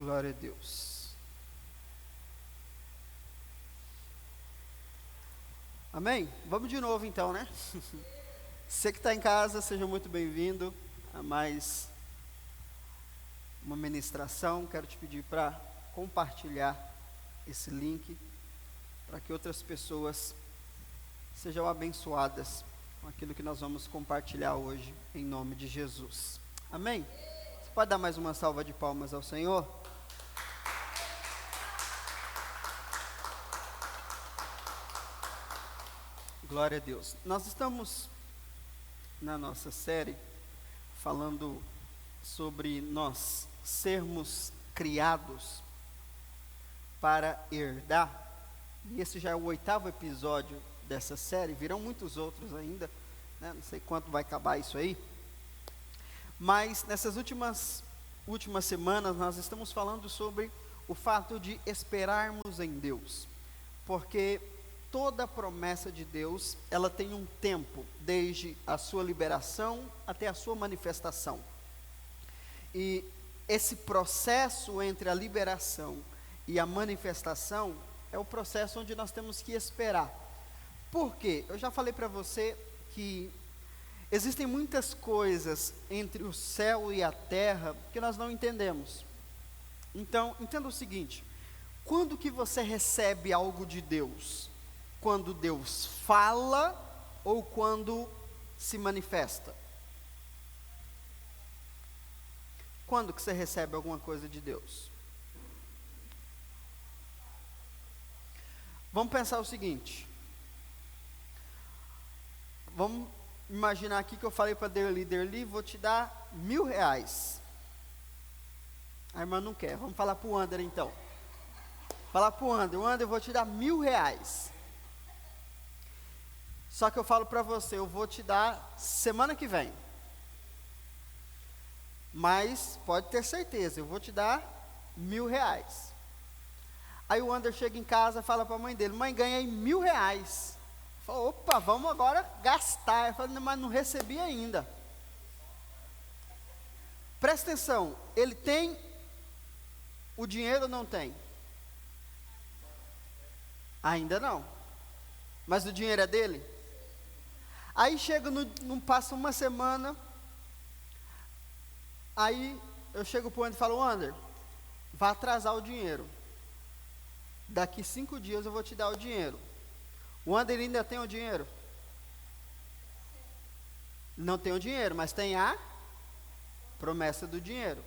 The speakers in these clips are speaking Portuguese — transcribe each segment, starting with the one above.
Glória a Deus. Amém? Vamos de novo então, né? Você que está em casa, seja muito bem-vindo a mais uma ministração. Quero te pedir para compartilhar esse link, para que outras pessoas sejam abençoadas com aquilo que nós vamos compartilhar hoje, em nome de Jesus. Amém? Você pode dar mais uma salva de palmas ao Senhor? Glória a Deus. Nós estamos na nossa série falando sobre nós sermos criados para herdar. E esse já é o 8º episódio dessa série. Virão muitos outros ainda, né? Não sei quanto vai acabar isso aí. Mas nessas últimas semanas nós estamos falando sobre o fato de esperarmos em Deus. Porque toda promessa de Deus, ela tem um tempo, desde a sua liberação até a sua manifestação. E esse processo entre a liberação e a manifestação é o processo onde nós temos que esperar. Por quê? Eu já falei para você que existem muitas coisas entre o céu e a terra que nós não entendemos. Então, entenda o seguinte: quando que você recebe algo de Deus? Quando Deus fala ou quando se manifesta? Quando que você recebe alguma coisa de Deus? Vamos pensar o seguinte. Vamos imaginar aqui que eu falei para Derli, vou te dar R$1.000. A irmã não quer, vamos falar para o Ander então. Falar para o Ander, eu vou te dar R$1.000. Só que eu falo para você, eu vou te dar semana que vem. Mas pode ter certeza, eu vou te dar R$1.000. Aí o Ander chega em casa e fala para a mãe dele: mãe, ganhei R$1.000. Fala: opa, vamos agora gastar. Eu falo: mas não recebi ainda. Presta atenção, ele tem o dinheiro ou não tem? Ainda não. Mas o dinheiro é dele? Aí chega, não passa uma semana, aí eu chego para o Ander e falo: Ander, vai atrasar o dinheiro. Daqui 5 dias eu vou te dar o dinheiro. O Ander ainda tem o dinheiro? Não tem o dinheiro, mas tem a promessa do dinheiro.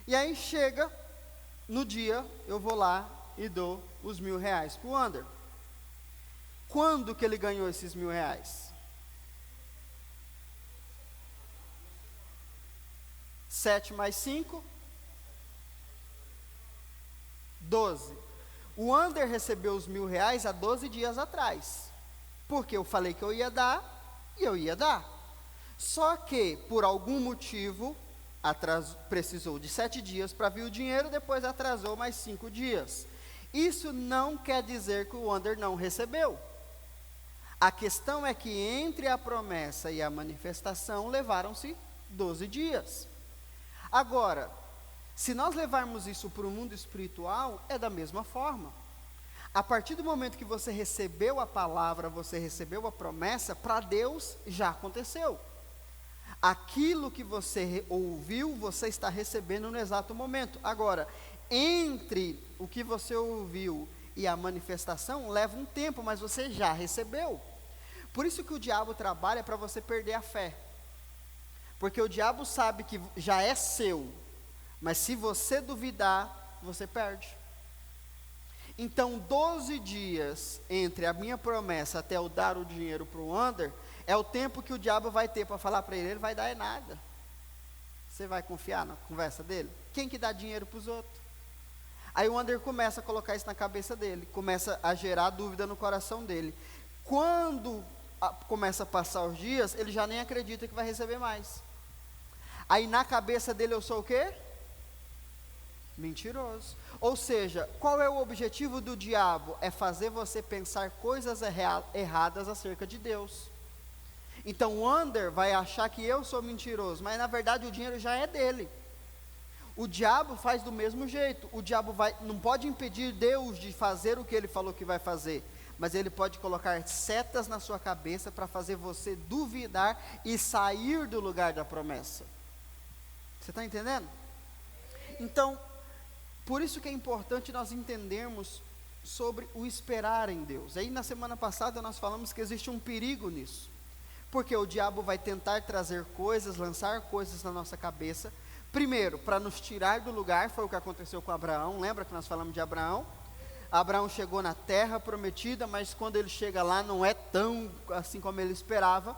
E aí chega, no dia, eu vou lá e dou os R$1.000 para o Ander. Quando que ele ganhou esses R$1.000? 7 mais 5, 12. O Ander recebeu os R$1.000 há 12 dias atrás, porque eu falei que eu ia dar, e eu ia dar. Só que, por algum motivo, precisou de 7 dias para vir o dinheiro, depois atrasou mais 5 dias. Isso não quer dizer que o Ander não recebeu. A questão é que entre a promessa e a manifestação levaram-se 12 dias. Agora, se nós levarmos isso para o mundo espiritual, é da mesma forma. A partir do momento que você recebeu a palavra, você recebeu a promessa, para Deus já aconteceu. Aquilo que você ouviu, você está recebendo no exato momento. Agora, entre o que você ouviu e a manifestação, leva um tempo, mas você já recebeu. Por isso que o diabo trabalha para você perder a fé. Porque o diabo sabe que já é seu, mas se você duvidar, você perde. Então, 12 dias entre a minha promessa até eu dar o dinheiro para o Ander, é o tempo que o diabo vai ter para falar para ele vai dar é nada. Você vai confiar na conversa dele? Quem que dá dinheiro para os outros? Aí o Ander começa a colocar isso na cabeça dele, começa a gerar dúvida no coração dele. Quando começa a passar os dias, ele já nem acredita que vai receber mais. Aí na cabeça dele eu sou o quê? Mentiroso. Ou seja, qual é o objetivo do diabo? É fazer você pensar coisas erradas acerca de Deus. Então o Ander vai achar que eu sou mentiroso, mas na verdade o dinheiro já é dele. O diabo faz do mesmo jeito. O diabo não pode impedir Deus de fazer o que ele falou que vai fazer, mas ele pode colocar setas na sua cabeça para fazer você duvidar e sair do lugar da promessa. Você está entendendo? Então, por isso que é importante nós entendermos sobre o esperar em Deus. Aí na semana passada nós falamos que existe um perigo nisso, porque o diabo vai tentar trazer coisas, lançar coisas na nossa cabeça, primeiro, para nos tirar do lugar. Foi o que aconteceu com Abraão. Lembra que nós falamos de Abraão? Abraão chegou na terra prometida, mas quando ele chega lá não é tão assim como ele esperava,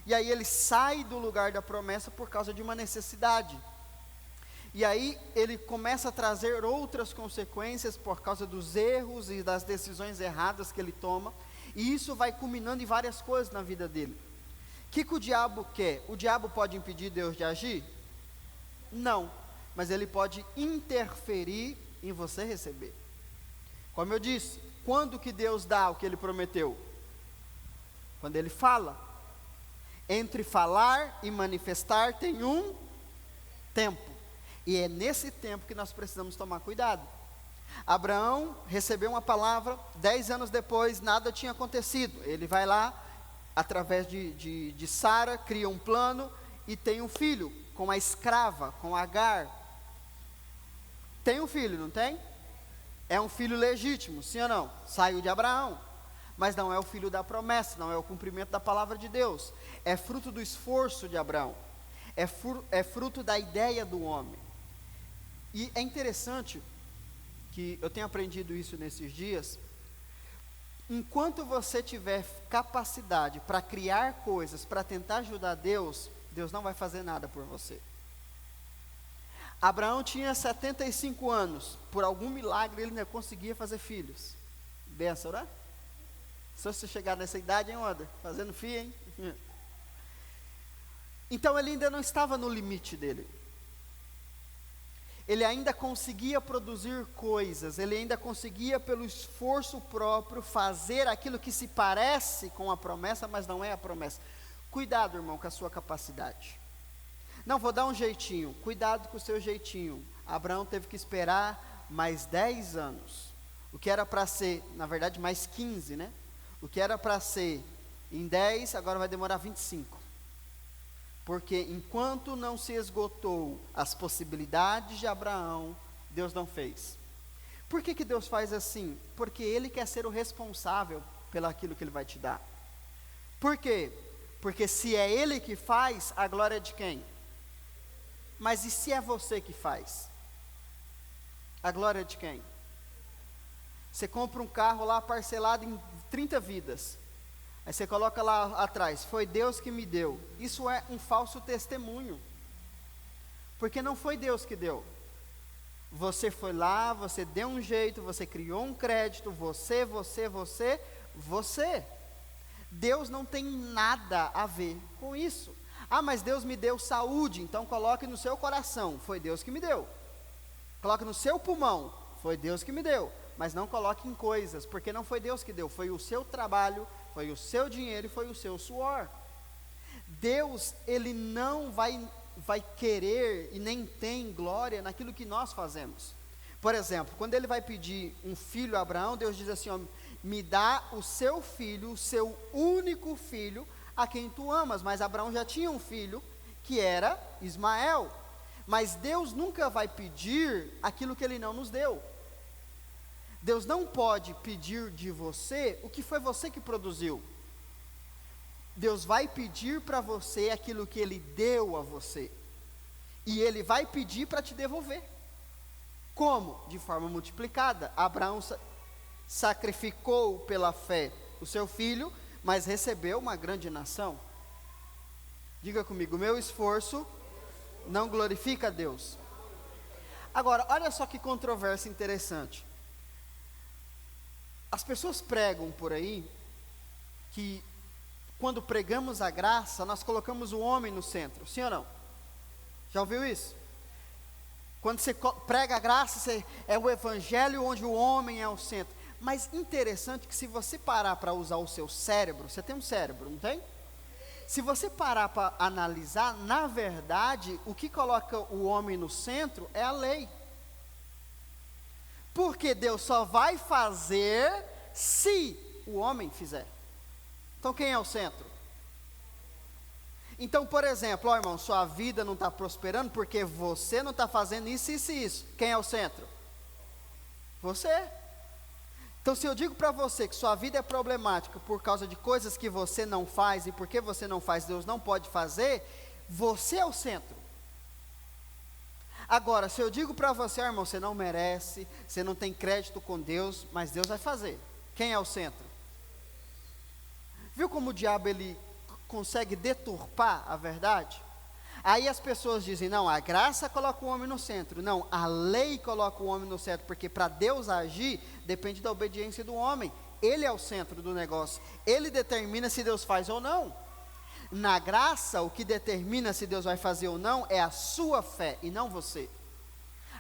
e aí ele sai do lugar da promessa por causa de uma necessidade, e aí ele começa a trazer outras consequências por causa dos erros e das decisões erradas que ele toma, e isso vai culminando em várias coisas na vida dele. O que o diabo quer? O diabo pode impedir Deus de agir? Não, mas ele pode interferir em você receber. Como eu disse, quando que Deus dá o que ele prometeu? Quando ele fala. Entre falar e manifestar tem um tempo, e é nesse tempo que nós precisamos tomar cuidado. Abraão recebeu uma palavra, 10 anos depois nada tinha acontecido. Ele vai lá, através de Sara, cria um plano e tem um filho com a escrava, com Agar. Tem um filho, não tem? É um filho legítimo, sim ou não? Saiu de Abraão, mas não é o filho da promessa, não é o cumprimento da palavra de Deus. É fruto do esforço de Abraão, é fruto da ideia do homem. E é interessante que eu tenho aprendido isso nesses dias. Enquanto você tiver capacidade para criar coisas, para tentar ajudar Deus, Deus não vai fazer nada por você. Abraão tinha 75 anos, por algum milagre ele ainda conseguia fazer filhos. Benção, né? Se você chegar nessa idade, hein, Oda? Fazendo filho, hein? Então ele ainda não estava no limite dele. Ele ainda conseguia produzir coisas, ele ainda conseguia pelo esforço próprio fazer aquilo que se parece com a promessa, mas não é a promessa. Cuidado, irmão, com a sua capacidade. Não, vou dar um jeitinho. Cuidado com o seu jeitinho. Abraão teve que esperar mais 10 anos. O que era para ser, na verdade, mais 15, né? O que era para ser em 10, agora vai demorar 25. Porque enquanto não se esgotou as possibilidades de Abraão, Deus não fez. Por que Deus faz assim? Porque Ele quer ser o responsável pelo aquilo que Ele vai te dar. Por quê? Porque se é Ele que faz, a glória é de quem? Mas e se é você que faz? A glória é de quem? Você compra um carro lá parcelado em 30 vidas. Aí você coloca lá atrás, foi Deus que me deu. Isso é um falso testemunho. Porque não foi Deus que deu. Você foi lá, você deu um jeito, você criou um crédito, você. Deus não tem nada a ver com isso. Ah, mas Deus me deu saúde, então coloque no seu coração, foi Deus que me deu. Coloque no seu pulmão, foi Deus que me deu. Mas não coloque em coisas, porque não foi Deus que deu, foi o seu trabalho, foi o seu dinheiro e foi o seu suor. Deus, Ele não vai querer e nem tem glória naquilo que nós fazemos. Por exemplo, quando Ele vai pedir um filho a Abraão, Deus diz assim, ó, me dá o seu filho, o seu único filho, a quem tu amas. Mas Abraão já tinha um filho, que era Ismael. Mas Deus nunca vai pedir aquilo que Ele não nos deu. Deus não pode pedir de você o que foi você que produziu. Deus vai pedir para você aquilo que Ele deu a você. E Ele vai pedir para te devolver. Como? De forma multiplicada. Abraão sacrificou pela fé o seu filho, mas recebeu uma grande nação. Diga comigo, meu esforço não glorifica a Deus. Agora, olha só que controvérsia interessante. As pessoas pregam por aí que quando pregamos a graça, nós colocamos o homem no centro, sim ou não? Já ouviu isso? Quando você prega a graça, é o evangelho onde o homem é o centro. Mas interessante que se você parar para usar o seu cérebro, você tem um cérebro, não tem? se você parar para analisar, na verdade, o que coloca o homem no centro é a lei. Porque Deus só vai fazer se o homem fizer. Então quem é o centro? Então, por exemplo, ó irmão, sua vida não está prosperando porque você não está fazendo isso, isso e isso. Quem é o centro? Você. Então, se eu digo para você que sua vida é problemática por causa de coisas que você não faz, e porque você não faz, Deus não pode fazer, você é o centro. Agora, se eu digo para você, irmão, você não merece, você não tem crédito com Deus, mas Deus vai fazer. Quem é o centro? Viu como o diabo ele consegue deturpar a verdade? Aí as pessoas dizem, não, a graça coloca o homem no centro. Não, a lei coloca o homem no centro, porque para Deus agir, depende da obediência do homem. Ele é o centro do negócio. Ele determina se Deus faz ou não. Na graça, o que determina se Deus vai fazer ou não, é a sua fé, e não você.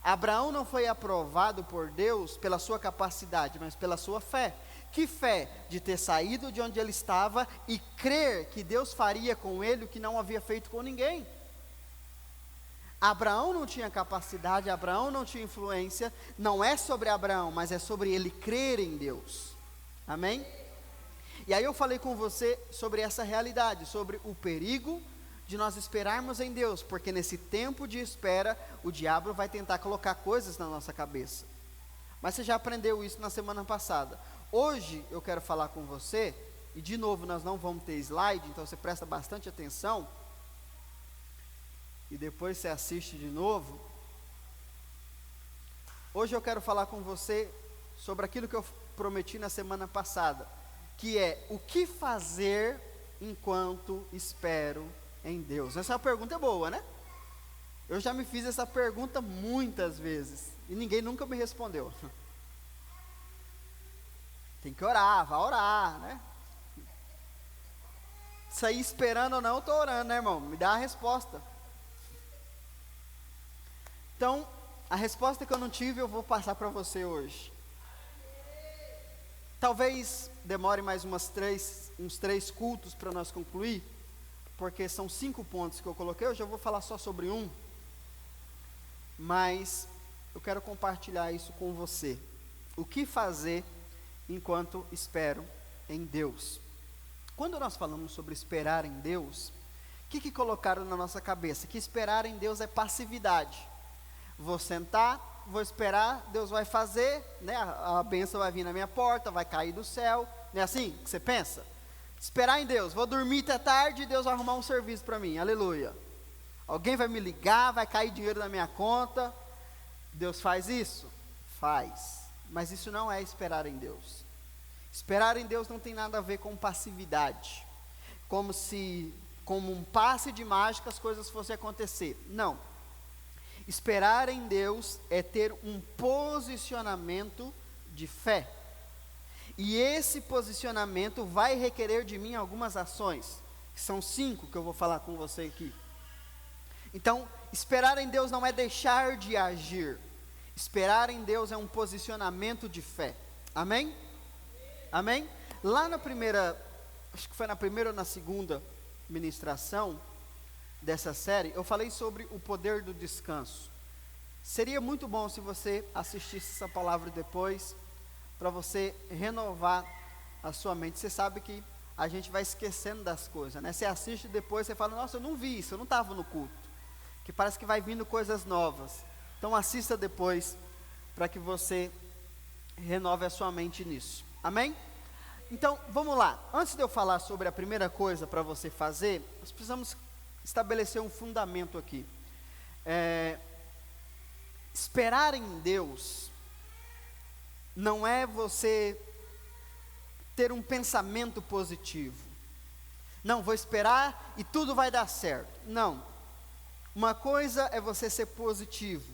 Abraão não foi aprovado por Deus pela sua capacidade, mas pela sua fé. Que fé? De ter saído de onde ele estava e crer que Deus faria com ele o que não havia feito com ninguém. Abraão não tinha capacidade, Abraão não tinha influência, não é sobre Abraão, mas é sobre ele crer em Deus. Amém? E aí eu falei com você sobre essa realidade, sobre o perigo de nós esperarmos em Deus, porque nesse tempo de espera, o diabo vai tentar colocar coisas na nossa cabeça. Mas você já aprendeu isso na semana passada. Hoje eu quero falar com você, e de novo nós não vamos ter slide, então você presta bastante atenção, e depois você assiste de novo. Hoje eu quero falar com você sobre aquilo que eu prometi na semana passada, que é o que fazer enquanto espero em Deus. Essa pergunta é boa, né? Eu já me fiz essa pergunta muitas vezes, e ninguém nunca me respondeu. Tem que orar, vai orar, né? Sair esperando ou não, eu estou orando, né, irmão? Me dá a resposta. Então, a resposta que eu não tive, eu vou passar para você hoje. Talvez demore mais uns três cultos para nós concluir, porque são 5 pontos que eu coloquei, hoje eu vou falar só sobre um, mas eu quero compartilhar isso com você. O que fazer enquanto espero em Deus? Quando nós falamos sobre esperar em Deus, o que colocaram na nossa cabeça? Que esperar em Deus é passividade. Vou sentar, vou esperar, Deus vai fazer, né? A bênção vai vir na minha porta, vai cair do céu, não é assim que você pensa? Esperar em Deus, vou dormir até tarde e Deus vai arrumar um serviço para mim, aleluia. Alguém vai me ligar, vai cair dinheiro na minha conta. Deus faz isso? Faz, mas isso não é esperar em Deus. Esperar em Deus não tem nada a ver com passividade, como um passe de mágica as coisas fossem acontecer, não. Esperar em Deus é ter um posicionamento de fé, e esse posicionamento vai requerer de mim algumas ações, que são 5 que eu vou falar com você aqui. Então, esperar em Deus não é deixar de agir, esperar em Deus é um posicionamento de fé, amém? Amém? Lá na primeira, acho que foi na primeira ou na segunda ministração dessa série, eu falei sobre o poder do descanso. Seria muito bom se você assistisse essa palavra depois, para você renovar a sua mente. Você sabe que a gente vai esquecendo das coisas, né? Você assiste depois, você fala, nossa, eu não vi isso, eu não estava no culto, que parece que vai vindo coisas novas. Então assista depois, para que você renove a sua mente nisso, amém? Então, vamos lá, antes de eu falar sobre a primeira coisa para você fazer, nós precisamos estabelecer um fundamento aqui. Esperar em Deus não é você ter um pensamento positivo. Não, vou esperar e tudo vai dar certo. Não. Uma coisa é você ser positivo,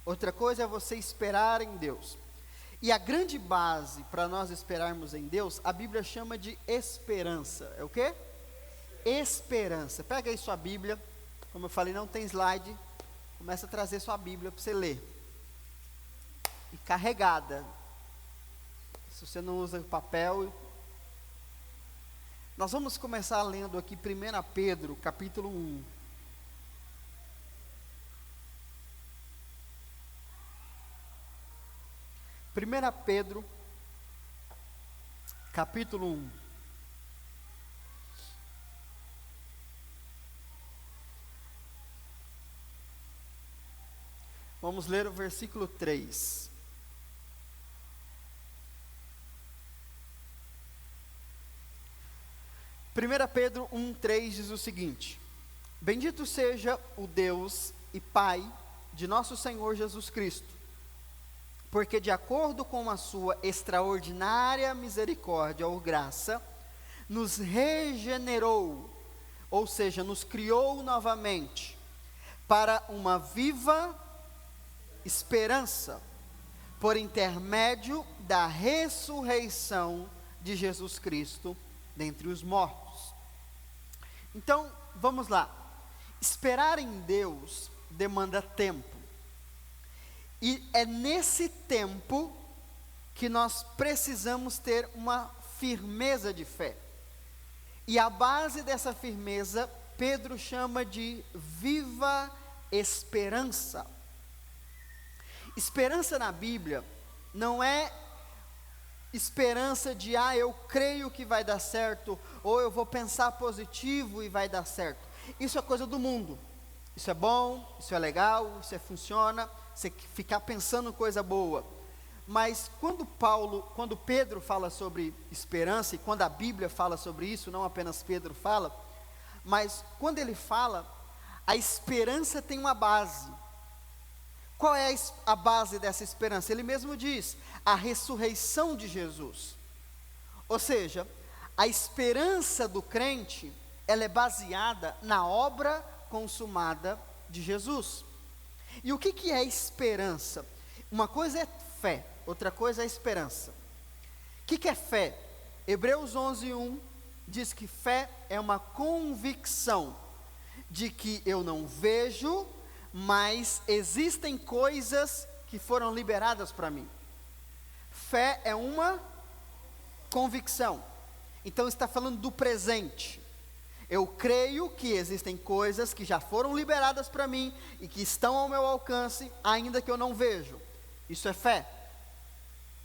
outra coisa é você esperar em Deus. E a grande base para nós esperarmos em Deus, a Bíblia chama de esperança. É o quê? Esperança. Pega aí sua Bíblia, como eu falei, não tem slide, começa a trazer sua Bíblia para você ler. E carregada. Se você não usa papel, Nós vamos começar lendo aqui 1 Pedro, capítulo 1. Primeira Pedro, capítulo 1. Vamos ler o versículo 3. Primeira Pedro 1:3 diz o seguinte: Bendito seja o Deus e Pai de nosso Senhor Jesus Cristo, porque de acordo com a sua extraordinária misericórdia ou graça, nos regenerou, ou seja, nos criou novamente, para uma viva esperança, por intermédio da ressurreição de Jesus Cristo dentre os mortos. Então, vamos lá. Esperar em Deus demanda tempo. E é nesse tempo que nós precisamos ter uma firmeza de fé. E a base dessa firmeza, Pedro chama de viva esperança. Esperança na Bíblia não é esperança de, eu creio que vai dar certo, ou eu vou pensar positivo e vai dar certo. Isso é coisa do mundo. Isso é bom, isso é legal, funciona, você ficar pensando coisa boa. Mas quando Pedro fala sobre esperança, e quando a Bíblia fala sobre isso, não apenas Pedro fala, mas quando ele fala, a esperança tem uma base. Qual é a base dessa esperança? Ele mesmo diz, a ressurreição de Jesus. Ou seja, a esperança do crente, ela é baseada na obra consumada de Jesus. E o que é esperança? Uma coisa é fé, outra coisa é esperança. O que é fé? Hebreus 11:1 diz que fé é uma convicção de que eu não vejo, mas existem coisas que foram liberadas para mim. Fé é uma convicção. Então está falando do presente. Eu creio que existem coisas que já foram liberadas para mim e que estão ao meu alcance, ainda que eu não vejo. Isso é fé.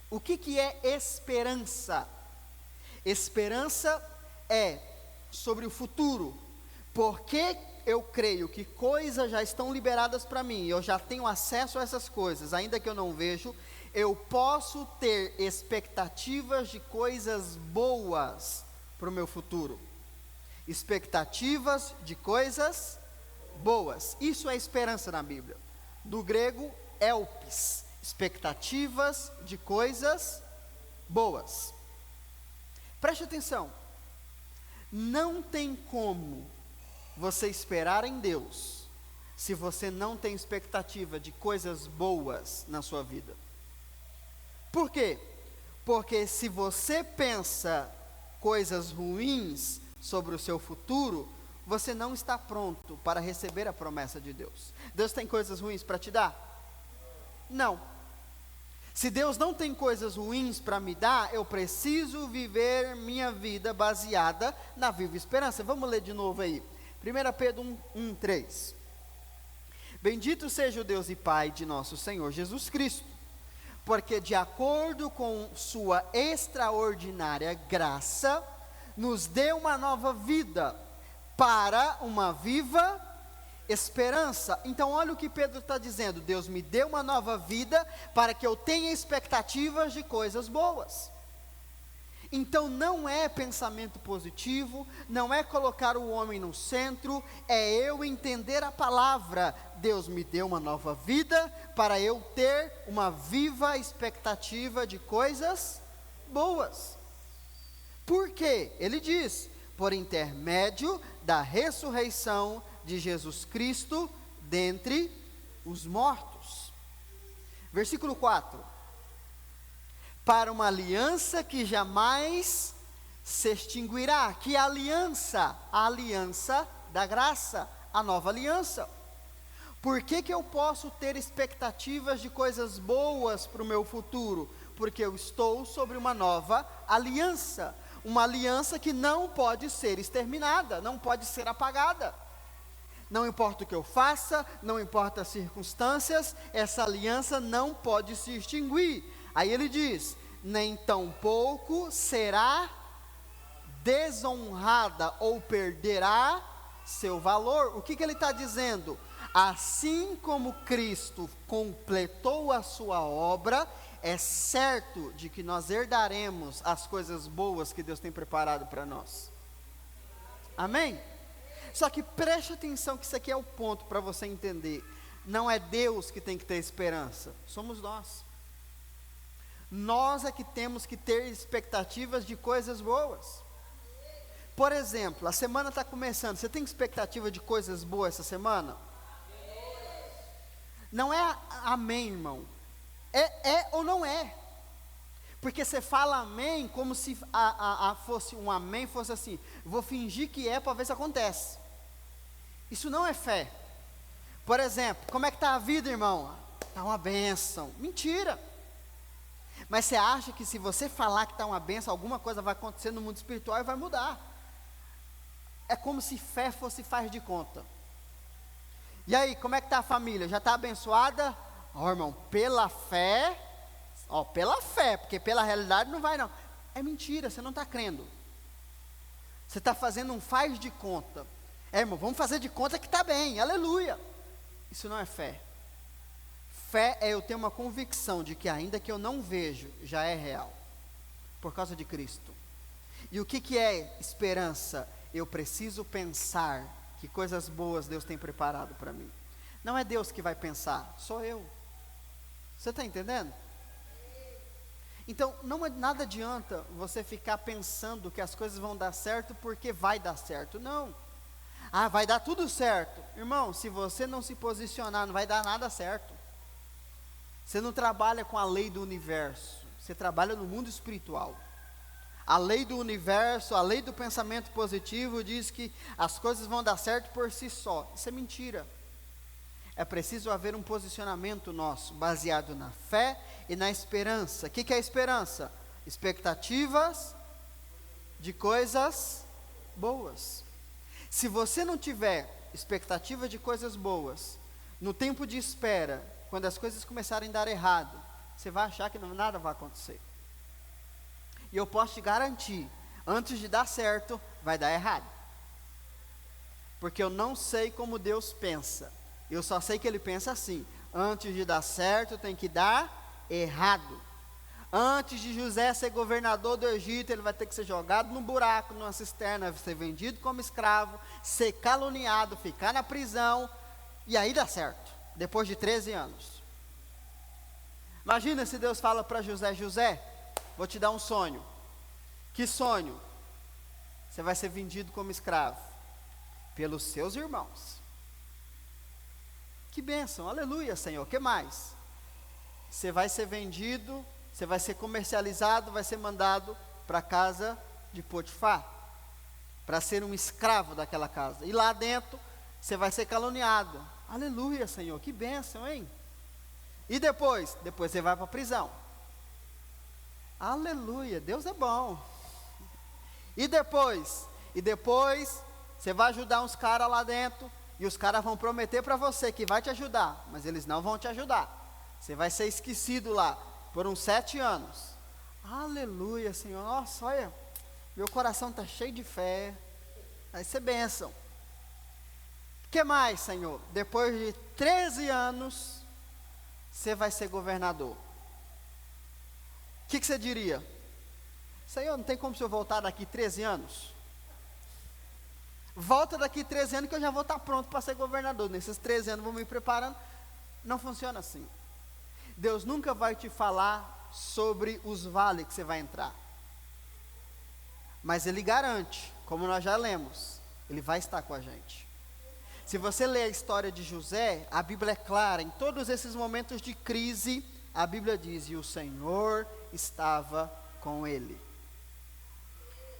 O que é esperança? Esperança é sobre o futuro. Porque eu creio que coisas já estão liberadas para mim, eu já tenho acesso a essas coisas, ainda que eu não vejo, eu posso ter expectativas de coisas boas para o meu futuro. Expectativas de coisas boas. Isso é esperança na Bíblia. Do grego, elpis. Expectativas de coisas boas. Preste atenção. Não tem como você esperar em Deus se você não tem expectativa de coisas boas na sua vida. Por quê? Porque se você pensa coisas ruins sobre o seu futuro, você não está pronto para receber a promessa de Deus. Deus tem coisas ruins para te dar? Não. Se Deus não tem coisas ruins para me dar, eu preciso viver minha vida baseada na viva esperança. Vamos ler de novo aí. 1 Pedro 1:3. Bendito seja o Deus e Pai de nosso Senhor Jesus Cristo, porque de acordo com sua extraordinária graça, nos deu uma nova vida, para uma viva esperança. Então olha o que Pedro está dizendo, Deus me deu uma nova vida, para que eu tenha expectativas de coisas boas. Então não é pensamento positivo, não é colocar o homem no centro, é eu entender a palavra, Deus me deu uma nova vida, para eu ter uma viva expectativa de coisas boas. Por quê? Ele diz, por intermédio da ressurreição de Jesus Cristo dentre os mortos. Versículo 4. Para uma aliança que jamais se extinguirá. Que aliança? A aliança da graça, a nova aliança. Por que eu posso ter expectativas de coisas boas para o meu futuro? Porque eu estou sobre uma nova aliança. uma aliança que não pode ser exterminada, não pode ser apagada. Não importa o que eu faça, não importa as circunstâncias, essa aliança não pode se extinguir. Aí ele diz: nem tampouco será desonrada ou perderá seu valor. O que ele está dizendo? Assim como Cristo completou a sua obra, é certo de que nós herdaremos as coisas boas que Deus tem preparado para nós. Amém? Só que preste atenção que isso aqui é o ponto para você entender. Não é Deus que tem que ter esperança, somos nós. Nós é que temos que ter expectativas de coisas boas. Por exemplo, a semana está começando, você tem expectativa de coisas boas essa semana? Não é amém, irmão. É ou não é? Porque você fala amém como se fosse um amém, fosse assim, vou fingir que é para ver se acontece. Isso não é fé. Por exemplo, como é que está a vida, irmão? Está uma bênção. Mentira. Mas você acha que se você falar que está uma bênção, alguma coisa vai acontecer no mundo espiritual e vai mudar. É como se fé fosse faz de conta. E aí, como é que está a família? Já está abençoada? Ó, irmão, pela fé, porque pela realidade não vai não. É mentira, você não está crendo. Você está fazendo um faz de conta. Irmão, vamos fazer de conta que está bem, aleluia. Isso não é fé. Fé é eu ter uma convicção de que ainda que eu não vejo, já é real. Por causa de Cristo. E o que é esperança? Eu preciso pensar que coisas boas Deus tem preparado para mim. Não é Deus que vai pensar, sou eu. Você está entendendo? Então, nada adianta você ficar pensando que as coisas vão dar certo porque vai dar certo. Não. Vai dar tudo certo. Irmão, se você não se posicionar, não vai dar nada certo. Você não trabalha com a lei do universo. Você trabalha no mundo espiritual. A lei do universo, a lei do pensamento positivo diz que as coisas vão dar certo por si só. Isso é mentira. É preciso haver um posicionamento nosso, baseado na fé e na esperança. O que é esperança? Expectativas de coisas boas. Se você não tiver expectativa de coisas boas, no tempo de espera, quando as coisas começarem a dar errado, você vai achar que nada vai acontecer. E eu posso te garantir, antes de dar certo, vai dar errado. Porque eu não sei como Deus pensa. Eu só sei que Ele pensa assim: antes de dar certo, tem que dar errado. Antes de José ser governador do Egito, ele vai ter que ser jogado num buraco, numa cisterna, ser vendido como escravo, ser caluniado, ficar na prisão, e aí dá certo, depois de 13 anos. Imagina se Deus fala para José: José, vou te dar um sonho. Que sonho? Você vai ser vendido como escravo, pelos seus irmãos. Que bênção, aleluia, Senhor. O que mais? Você vai ser vendido, você vai ser comercializado, vai ser mandado para a casa de Potifar, para ser um escravo daquela casa. E lá dentro, você vai ser caluniado. Aleluia, Senhor, que bênção, hein? E depois? Depois você vai para a prisão. Aleluia, Deus é bom. E depois? E depois, você vai ajudar uns caras lá dentro, e os caras vão prometer para você que vai te ajudar, mas eles não vão te ajudar. Você vai ser esquecido lá por uns 7 anos. Aleluia, Senhor. Nossa, olha, meu coração está cheio de fé. Vai ser bênção. O que mais, Senhor? Depois de 13 anos, você vai ser governador. O que você diria? Senhor, não tem como o Senhor voltar daqui 13 anos? Volta daqui 13 anos que eu já vou estar pronto para ser governador. Nesses 13 anos vou me preparando. Não funciona assim. Deus nunca vai te falar sobre os vales que você vai entrar. Mas Ele garante, como nós já lemos, Ele vai estar com a gente. Se você ler a história de José, a Bíblia é clara, em todos esses momentos de crise, a Bíblia diz: e o Senhor estava com ele.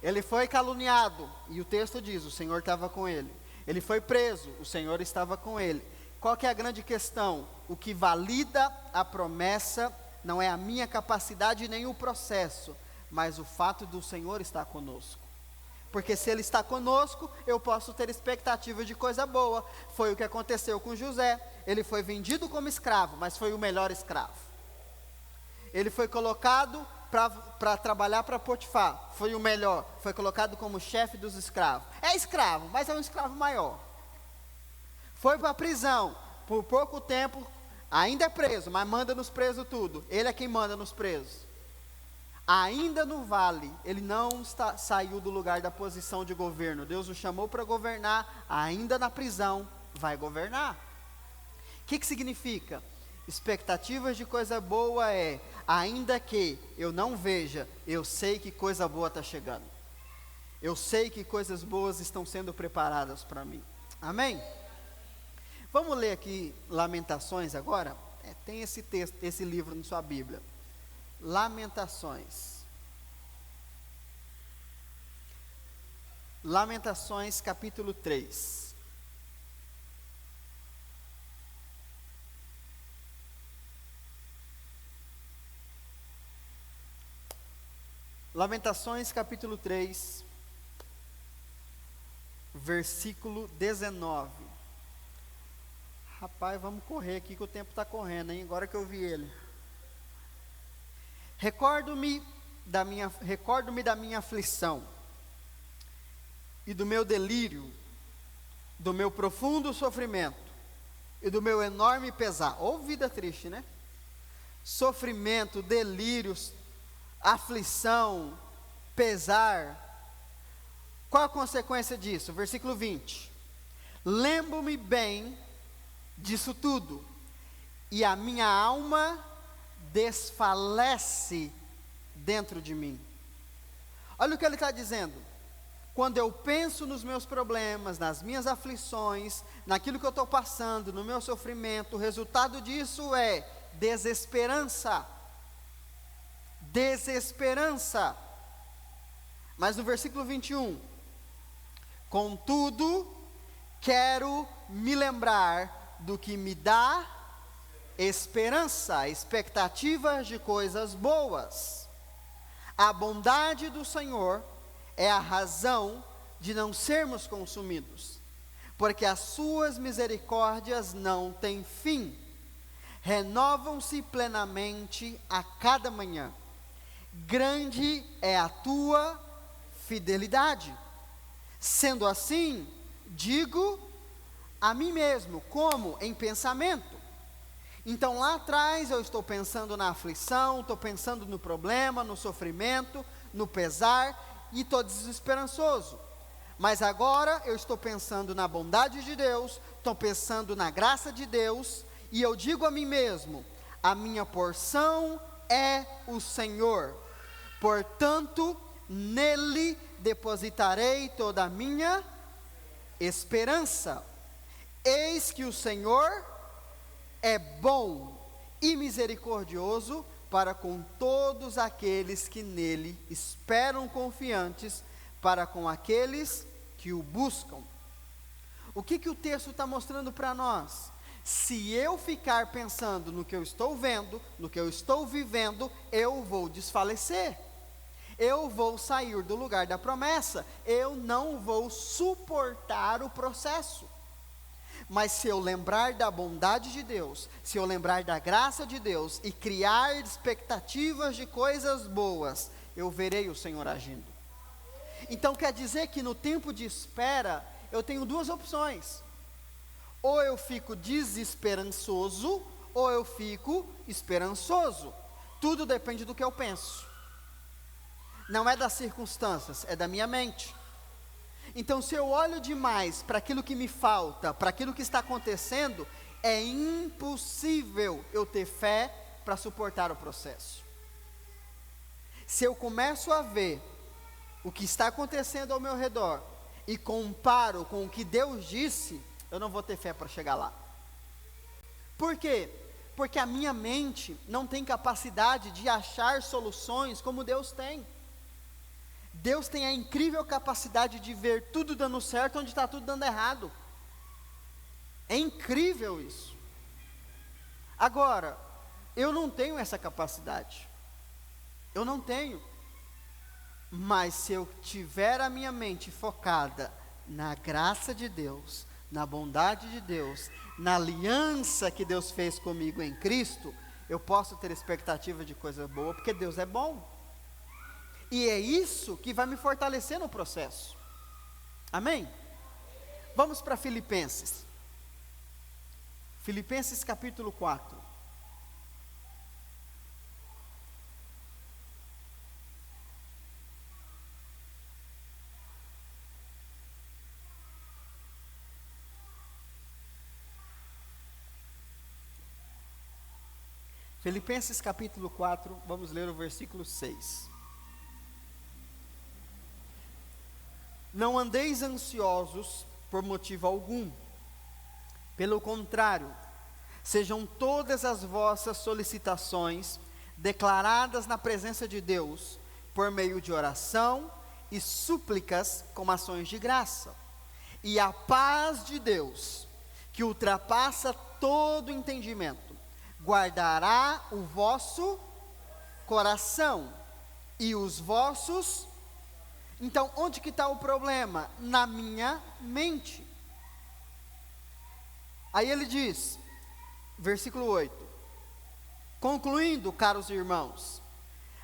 Ele foi caluniado, e o texto diz: o Senhor estava com ele. Ele foi preso, o Senhor estava com ele. Qual que é a grande questão? O que valida a promessa não é a minha capacidade nem o processo, mas o fato do Senhor estar conosco. Porque se Ele está conosco, eu posso ter expectativa de coisa boa. Foi o que aconteceu com José. Ele foi vendido como escravo, mas foi o melhor escravo. Ele foi colocado para trabalhar para Potifar, foi o melhor. Foi colocado como chefe dos escravos. É escravo, mas é um escravo maior. Foi para a prisão, por pouco tempo, ainda é preso, mas manda nos presos tudo. Ele é quem manda nos presos. Ainda no vale, ele não saiu do lugar da posição de governo. Deus o chamou para governar, ainda na prisão, vai governar. O que significa? Expectativas de coisa boa é, ainda que eu não veja, eu sei que coisa boa está chegando. Eu sei que coisas boas estão sendo preparadas para mim. Amém? Vamos ler aqui Lamentações agora? Tem esse texto, esse livro na sua Bíblia. Lamentações. Lamentações capítulo 3. Lamentações capítulo 3, versículo 19. Rapaz, vamos correr aqui que o tempo está correndo, hein? Agora que eu vi ele. Recordo-me da minha aflição e do meu delírio, do meu profundo sofrimento e do meu enorme pesar. Ô vida triste, né? Sofrimento, delírios, aflição, pesar. Qual a consequência disso? Versículo 20. Lembro-me bem disso tudo, e a minha alma desfalece dentro de mim. Olha o que ele está dizendo. Quando eu penso nos meus problemas, nas minhas aflições, naquilo que eu estou passando, no meu sofrimento, o resultado disso é desesperança. Desesperança. Mas no versículo 21, contudo, quero me lembrar do que me dá esperança, expectativas de coisas boas. A bondade do Senhor é a razão de não sermos consumidos, porque as suas misericórdias não têm fim, renovam-se plenamente a cada manhã. Grande é a tua fidelidade. Sendo assim, digo a mim mesmo, como em pensamento. Então lá atrás eu estou pensando na aflição, estou pensando no problema, no sofrimento, no pesar, e estou desesperançoso. Mas agora eu estou pensando na bondade de Deus, estou pensando na graça de Deus, e eu digo a mim mesmo, a minha porção é o Senhor, portanto nele depositarei toda a minha esperança. Eis que o Senhor é bom e misericordioso para com todos aqueles que nele esperam confiantes, para com aqueles que o buscam. O que o texto está mostrando para nós? Se eu ficar pensando no que eu estou vendo, no que eu estou vivendo, eu vou desfalecer. Eu vou sair do lugar da promessa. Eu não vou suportar o processo. Mas se eu lembrar da bondade de Deus, se eu lembrar da graça de Deus e criar expectativas de coisas boas, eu verei o Senhor agindo. Então quer dizer que no tempo de espera, eu tenho duas opções. Ou eu fico desesperançoso, ou eu fico esperançoso. Tudo depende do que eu penso. Não é das circunstâncias, é da minha mente. Então, se eu olho demais para aquilo que me falta, para aquilo que está acontecendo, é impossível eu ter fé para suportar o processo. Se eu começo a ver o que está acontecendo ao meu redor e comparo com o que Deus disse, eu não vou ter fé para chegar lá. Por quê? Porque a minha mente não tem capacidade de achar soluções como Deus tem. Deus tem a incrível capacidade de ver tudo dando certo onde está tudo dando errado. É incrível isso. Agora, eu não tenho essa capacidade. Eu não tenho. Mas se eu tiver a minha mente focada na graça de Deus, na bondade de Deus, na aliança que Deus fez comigo em Cristo, eu posso ter expectativa de coisa boa, porque Deus é bom. E é isso que vai me fortalecer no processo. Amém? Vamos para Filipenses. Filipenses capítulo 4. Filipenses capítulo 4, vamos ler o versículo 6. Não andeis ansiosos por motivo algum. Pelo contrário, sejam todas as vossas solicitações declaradas na presença de Deus, por meio de oração e súplicas com ações de graça. E a paz de Deus, que ultrapassa todo entendimento, guardará o vosso coração e os vossos. Então, onde que está o problema? Na minha mente. Aí ele diz, versículo 8: concluindo, caros irmãos,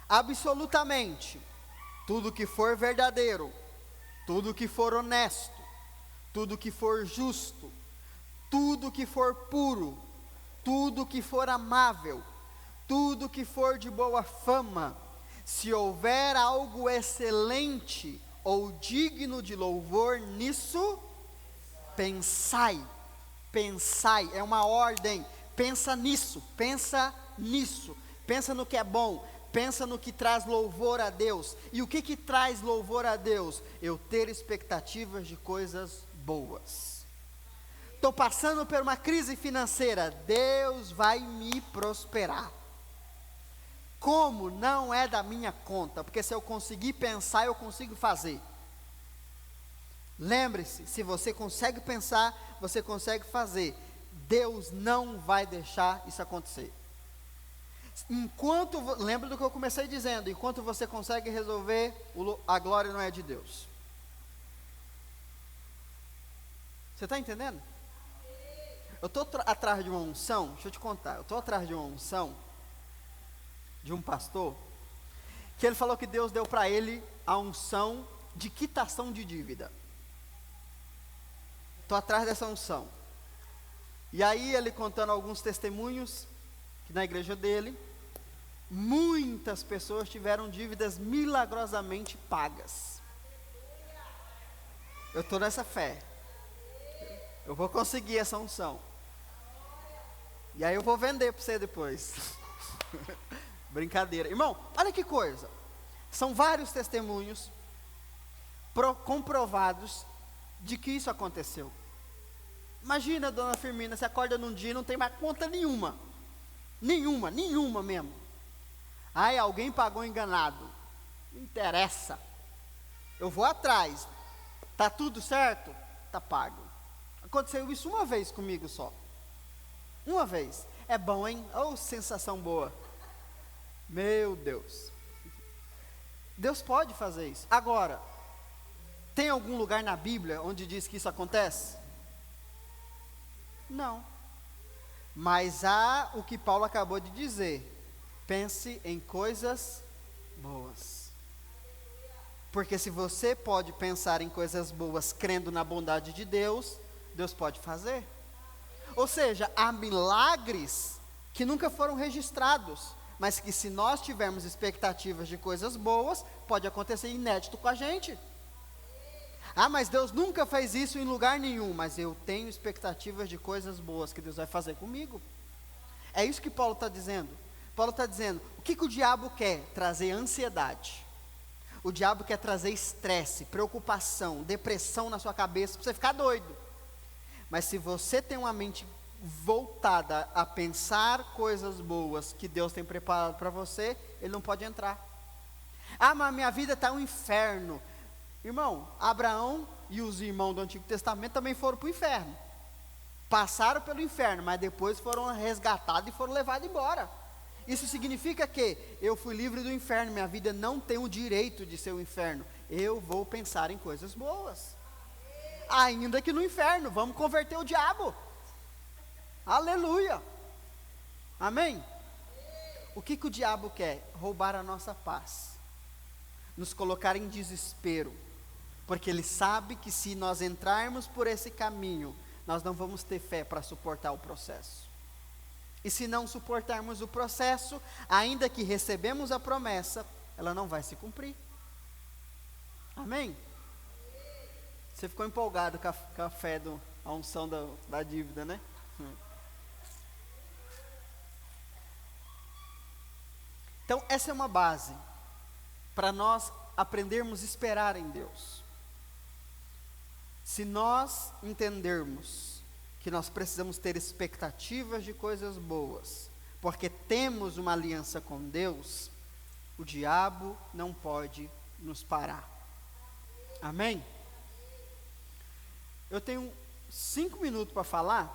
absolutamente, tudo que for verdadeiro, tudo que for honesto, tudo que for justo, tudo que for puro, tudo que for amável, tudo que for de boa fama, se houver algo excelente ou digno de louvor, nisso pensai. Pensai, é uma ordem. Pensa nisso, pensa nisso. Pensa no que é bom, pensa no que traz louvor a Deus. E o que traz louvor a Deus? Eu ter expectativas de coisas boas. Estou passando por uma crise financeira, Deus vai me prosperar. Como? Não é da minha conta, porque se eu conseguir pensar, eu consigo fazer. Lembre-se, se você consegue pensar, você consegue fazer. Deus não vai deixar isso acontecer. Lembra do que eu comecei dizendo, enquanto você consegue resolver, a glória não é de Deus. Você está entendendo? Eu estou atrás de uma unção, deixa eu te contar, eu estou atrás de uma unção, de um pastor, que ele falou que Deus deu para ele a unção de quitação de dívida. Estou atrás dessa unção. E aí ele contando alguns testemunhos, que na igreja dele, muitas pessoas tiveram dívidas milagrosamente pagas. Eu estou nessa fé. Eu vou conseguir essa unção. E aí eu vou vender para você depois. Brincadeira. Irmão, olha que coisa. São vários testemunhos comprovados de que isso aconteceu. Imagina, dona Firmina, você acorda num dia e não tem mais conta nenhuma. Nenhuma mesmo. Aí alguém pagou enganado. Não interessa. Eu vou atrás. Tá tudo certo? Tá pago. Aconteceu isso uma vez comigo só. Uma vez. É bom, hein? Oh, sensação boa. Meu Deus. Deus pode fazer isso. Agora, tem algum lugar na Bíblia onde diz que isso acontece? Não. Mas há o que Paulo acabou de dizer. Pense em coisas boas. Porque se você pode pensar em coisas boas crendo na bondade de Deus, Deus pode fazer. Ou seja, há milagres que nunca foram registrados, mas que se nós tivermos expectativas de coisas boas, pode acontecer inédito com a gente. Ah, mas Deus nunca fez isso em lugar nenhum, mas eu tenho expectativas de coisas boas que Deus vai fazer comigo. É isso que Paulo está dizendo. Paulo está dizendo, o que o diabo quer? Trazer ansiedade. O diabo quer trazer estresse, preocupação, depressão na sua cabeça, para você ficar doido. Mas se você tem uma mente voltada a pensar coisas boas que Deus tem preparado para você, ele não pode entrar. Ah, mas minha vida está um inferno. Irmão, Abraão e os irmãos do Antigo Testamento também foram para o inferno. Passaram pelo inferno, mas depois foram resgatados e foram levados embora. Isso significa que eu fui livre do inferno, minha vida não tem o direito de ser o inferno. Eu vou pensar em coisas boas. Ainda que no inferno, vamos converter o diabo. Aleluia. Amém? O que o diabo quer? Roubar a nossa paz. Nos colocar em desespero. Porque ele sabe que se nós entrarmos por esse caminho, nós não vamos ter fé para suportar o processo. E se não suportarmos o processo, ainda que recebemos a promessa, ela não vai se cumprir. Amém? Você ficou empolgado com a fé, a unção da dívida, né? Então, essa é uma base para nós aprendermos a esperar em Deus. Se nós entendermos que nós precisamos ter expectativas de coisas boas, porque temos uma aliança com Deus, o diabo não pode nos parar. Amém? Eu tenho 5 minutos para falar,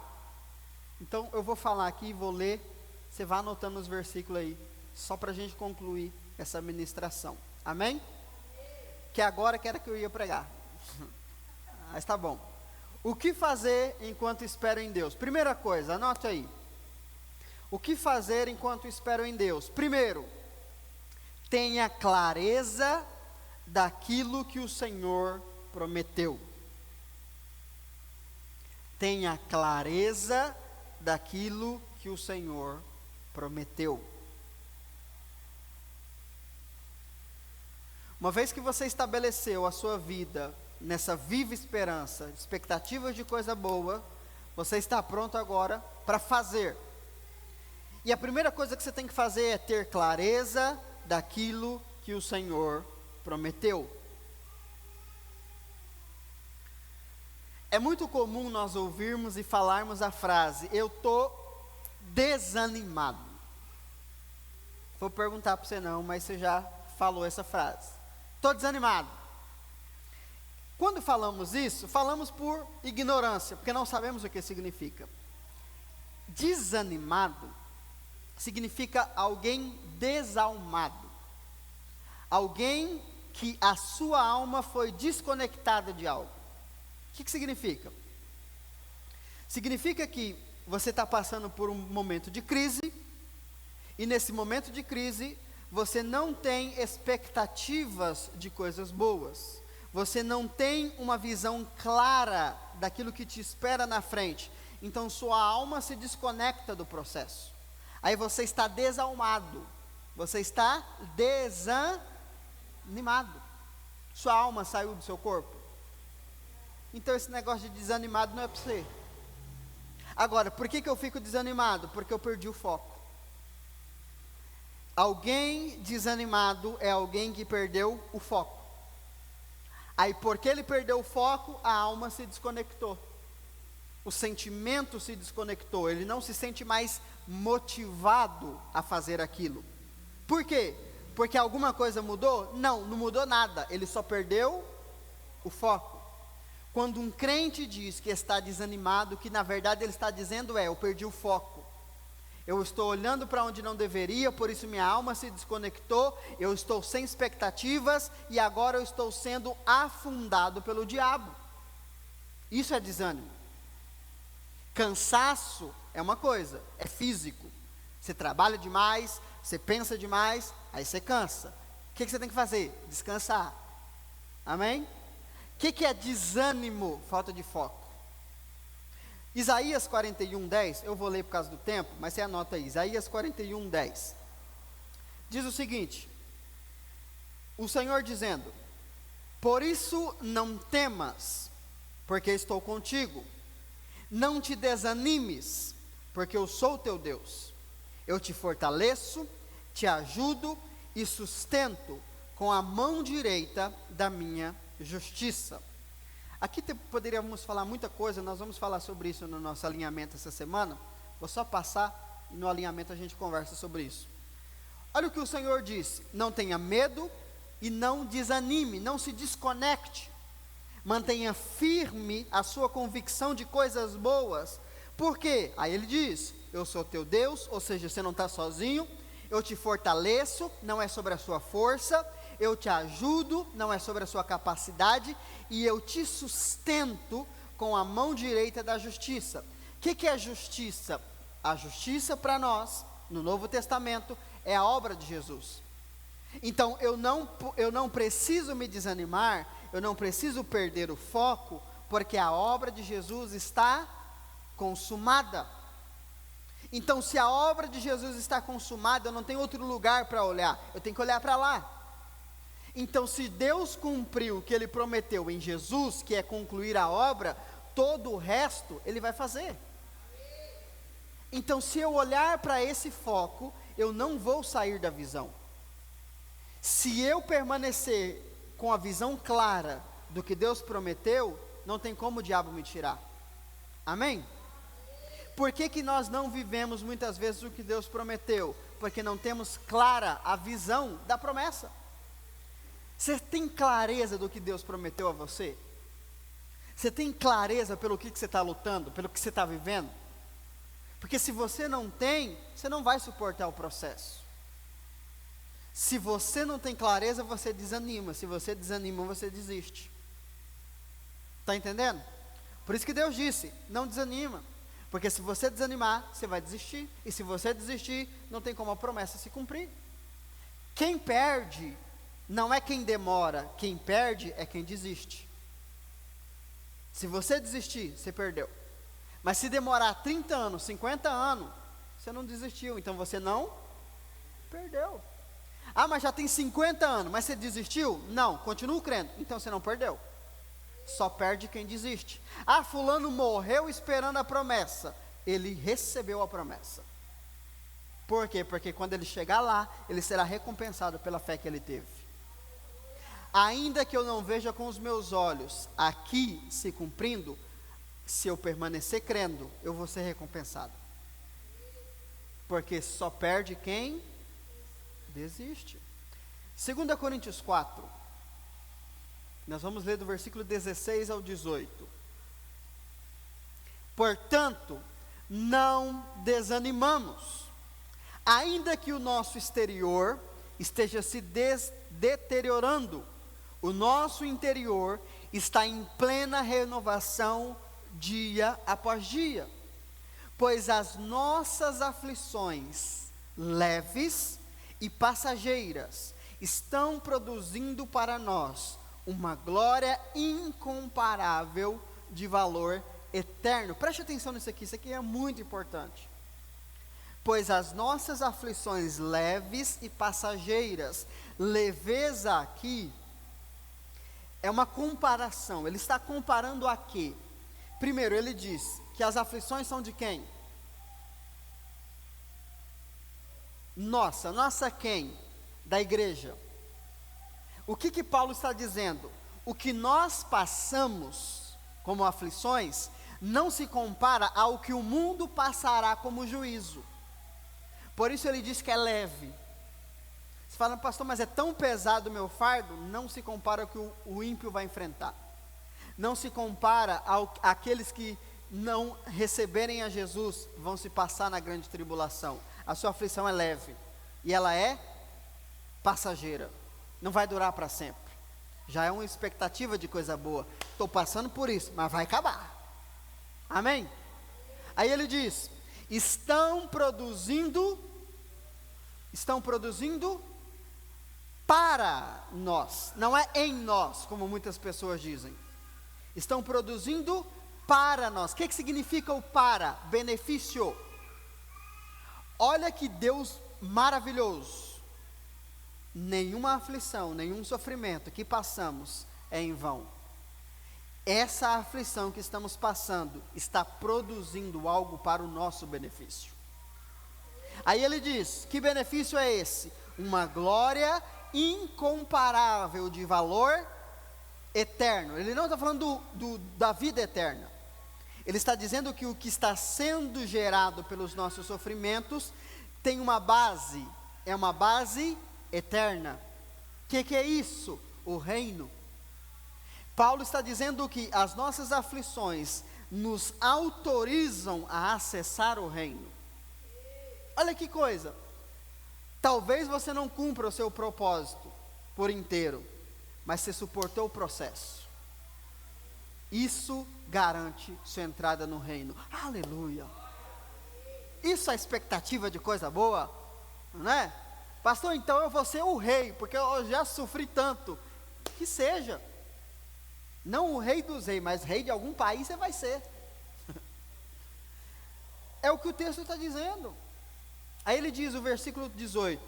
então eu vou falar aqui e vou ler, você vai anotando os versículos aí, só para a gente concluir essa ministração. Amém? Que agora que era que eu ia pregar. Mas tá bom. O que fazer enquanto espero em Deus? Primeira coisa, anote aí. O que fazer enquanto espero em Deus? Primeiro, tenha clareza daquilo que o Senhor prometeu. Tenha clareza daquilo que o Senhor prometeu. Uma vez que você estabeleceu a sua vida nessa viva esperança, expectativas de coisa boa, você está pronto agora para fazer. E a primeira coisa que você tem que fazer é ter clareza daquilo que o Senhor prometeu. É muito comum nós ouvirmos e falarmos a frase, eu estou desanimado. Vou perguntar para você não, mas você já falou essa frase. Estou desanimado. Quando falamos isso, falamos por ignorância, porque não sabemos o que significa. Desanimado significa alguém desalmado. Alguém que a sua alma foi desconectada de algo. O que significa? Significa que você está passando por um momento de crise, e nesse momento de crise, você não tem expectativas de coisas boas. Você não tem uma visão clara daquilo que te espera na frente. Então sua alma se desconecta do processo. Aí você está desalmado. Você está desanimado. Sua alma saiu do seu corpo. Então esse negócio de desanimado não é para você. Agora, por que eu fico desanimado? Porque eu perdi o foco. Alguém desanimado é alguém que perdeu o foco. Aí porque ele perdeu o foco, a alma se desconectou. O sentimento se desconectou, ele não se sente mais motivado a fazer aquilo. Por quê? Porque alguma coisa mudou? Não, não mudou nada, ele só perdeu o foco. Quando um crente diz que está desanimado, o que na verdade ele está dizendo é, eu perdi o foco. Eu estou olhando para onde não deveria, por isso minha alma se desconectou, eu estou sem expectativas e agora eu estou sendo afundado pelo diabo. Isso é desânimo. Cansaço é uma coisa, é físico. Você trabalha demais, você pensa demais, aí você cansa. O que você tem que fazer? Descansar. Amém? O que é desânimo? Falta de foco. Isaías 41:10, eu vou ler por causa do tempo, mas você anota aí, Isaías 41:10, diz o seguinte, o Senhor dizendo, por isso não temas, porque estou contigo, não te desanimes, porque eu sou teu Deus, eu te fortaleço, te ajudo e sustento com a mão direita da minha justiça. Aqui poderíamos falar muita coisa, nós vamos falar sobre isso no nosso alinhamento essa semana. Vou só passar e no alinhamento a gente conversa sobre isso. Olha o que o Senhor disse, não tenha medo e não desanime, não se desconecte. Mantenha firme a sua convicção de coisas boas. Por quê? Aí ele diz, eu sou teu Deus, ou seja, você não está sozinho. eu te fortaleço, não é sobre a sua força, eu te ajudo, não é sobre a sua capacidade, e eu te sustento com a mão direita da justiça. O que é justiça? A justiça para nós, no Novo Testamento, é a obra de Jesus. Então, eu não preciso me desanimar, eu não preciso perder o foco, porque a obra de Jesus está consumada. Então, se a obra de Jesus está consumada, eu não tenho outro lugar para olhar, eu tenho que olhar para lá. Então, se Deus cumpriu o que Ele prometeu em Jesus, que é concluir a obra, todo o resto Ele vai fazer. Então, se eu olhar para esse foco, eu não vou sair da visão. Se eu permanecer com a visão clara do que Deus prometeu, não tem como o diabo me tirar. Amém? Por que nós não vivemos muitas vezes o que Deus prometeu? Porque não temos clara a visão da promessa. Você tem clareza do que Deus prometeu a você? Você tem clareza pelo que você está lutando, pelo que você está vivendo? Porque se você não tem, você não vai suportar o processo. Se você não tem clareza, você desanima. Se você desanima, você desiste. Está entendendo? Por isso que Deus disse, não desanima. Porque se você desanimar, você vai desistir. E se você desistir, não tem como a promessa se cumprir. Quem perde, não é quem demora. Quem perde é quem desiste. Se você desistir, você perdeu. Mas se demorar 30 anos, 50 anos, você não desistiu. Então você não perdeu. Ah, mas já tem 50 anos, mas você desistiu? Não, continuo crendo. Então você não perdeu. Só perde quem desiste. Ah, fulano morreu esperando a promessa. Ele recebeu a promessa. Por quê? Porque quando ele chegar lá, ele será recompensado pela fé que ele teve. Ainda que eu não veja com os meus olhos aqui se cumprindo, se eu permanecer crendo, eu vou ser recompensado. Porque só perde quem desiste. 2 Coríntios 4. Nós vamos ler do versículo 16 ao 18. Portanto, não desanimamos, ainda que o nosso exterior esteja se deteriorando, o nosso interior está em plena renovação dia após dia, pois as nossas aflições leves e passageiras estão produzindo para nós uma glória incomparável de valor eterno. Preste atenção nisso aqui é muito importante. Pois as nossas aflições leves e passageiras, leveza aqui é uma comparação. Ele está comparando a quê? Primeiro, ele diz que as aflições são de quem? Nossa quem? Da igreja. O que Paulo está dizendo? O que nós passamos como aflições não se compara ao que o mundo passará como juízo. Por isso ele diz que é leve. Você fala, pastor, mas é tão pesado o meu fardo? Não se compara ao que o ímpio vai enfrentar. Não se compara àqueles que não receberem a Jesus, vão se passar na grande tribulação. A sua aflição é leve e ela é passageira. Não vai durar para sempre. Já é uma expectativa de coisa boa. Estou passando por isso, mas vai acabar. Amém? Aí ele diz: estão produzindo para nós. Não é em nós, como muitas pessoas dizem. Estão produzindo para nós. O que significa o para? Benefício. Olha que Deus maravilhoso. Nenhuma aflição, nenhum sofrimento que passamos é em vão. Essa aflição que estamos passando está produzindo algo para o nosso benefício. Aí ele diz, que benefício é esse? Uma glória incomparável de valor eterno. Ele não está falando da vida eterna. Ele está dizendo que o que está sendo gerado pelos nossos sofrimentos tem uma base, é uma base eterna. O que é isso? O reino. Paulo está dizendo que as nossas aflições nos autorizam a acessar o reino. Olha que coisa. Talvez você não cumpra o seu propósito por inteiro, mas você suportou o processo. Isso garante sua entrada no reino. Aleluia. Isso é expectativa de coisa boa, não é? Pastor, então eu vou ser o rei, porque eu já sofri tanto. Que seja. Não o rei dos reis, mas rei de algum país você vai ser. É o que o texto está dizendo. Aí ele diz, o versículo 18: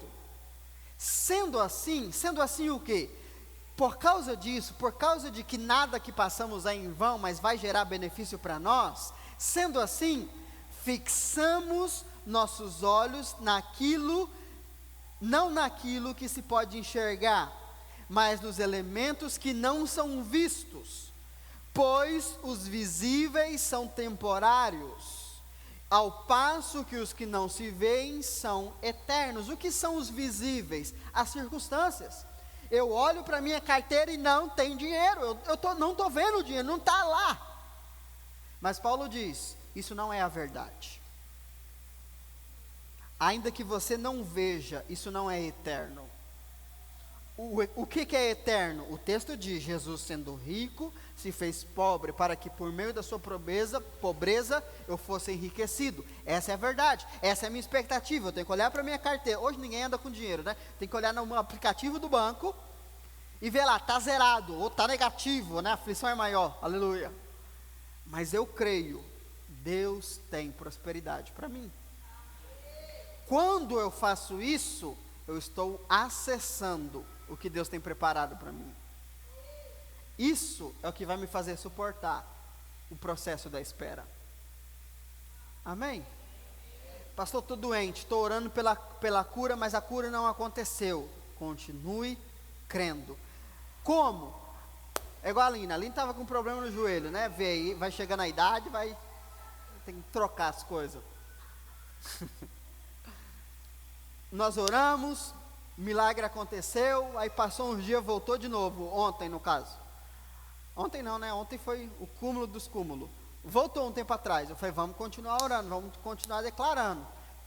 sendo assim o quê? Por causa disso, por causa de que nada que passamos é em vão, mas vai gerar benefício para nós, sendo assim, fixamos nossos olhos naquilo, não naquilo que se pode enxergar, mas nos elementos que não são vistos, pois os visíveis são temporários, ao passo que os que não se veem são eternos. O que são os visíveis? As circunstâncias. Eu olho para minha carteira e não tem dinheiro, não estou vendo o dinheiro, não está lá. Mas Paulo diz, isso não é a verdade. Ainda que você não veja, isso não é eterno. O que é eterno? O texto diz, Jesus sendo rico, se fez pobre, para que por meio da sua pobreza, eu fosse enriquecido. Essa é a verdade, essa é a minha expectativa. Eu tenho que olhar para a minha carteira. Hoje ninguém anda com dinheiro, né? Tem que olhar no aplicativo do banco e ver lá, está zerado, ou está negativo, né? A aflição é maior, aleluia. Mas eu creio, Deus tem prosperidade para mim. Quando eu faço isso, eu estou acessando o que Deus tem preparado para mim. Isso é o que vai me fazer suportar o processo da espera. Amém? Pastor, estou doente, estou orando pela cura, mas a cura não aconteceu. Continue crendo. Como? É igual a Aline estava com problema no joelho, né? Vê aí, vai chegando a idade, tem que trocar as coisas. Nós oramos, milagre aconteceu, aí passou uns dias, voltou de novo, ontem no caso. Ontem não, né? Ontem foi o cúmulo dos cúmulos. Voltou um tempo atrás, eu falei, vamos continuar orando, vamos continuar declarando.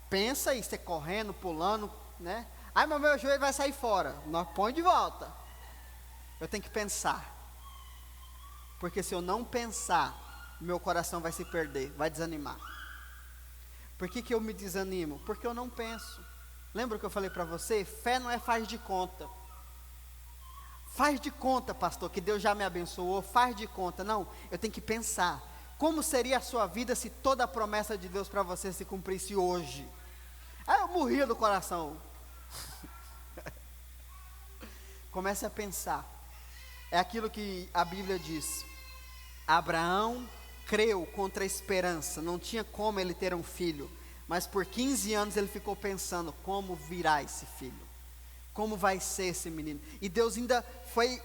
Pensa aí, você correndo, pulando, né? Ai, mas meu joelho vai sair fora. Nós põe de volta. Eu tenho que pensar. Porque se eu não pensar, meu coração vai se perder, vai desanimar. Por que eu me desanimo? Porque eu não penso. Lembra que eu falei para você? Fé não é faz de conta. Faz de conta, pastor, que Deus já me abençoou. Faz de conta. Não, eu tenho que pensar. Como seria a sua vida se toda a promessa de Deus para você se cumprisse hoje? Aí eu morria do coração. Comece a pensar. É aquilo que a Bíblia diz. Abraão creu contra a esperança. Não tinha como ele ter um filho. Mas por 15 anos ele ficou pensando, como virá esse filho? Como vai ser esse menino? E Deus ainda foi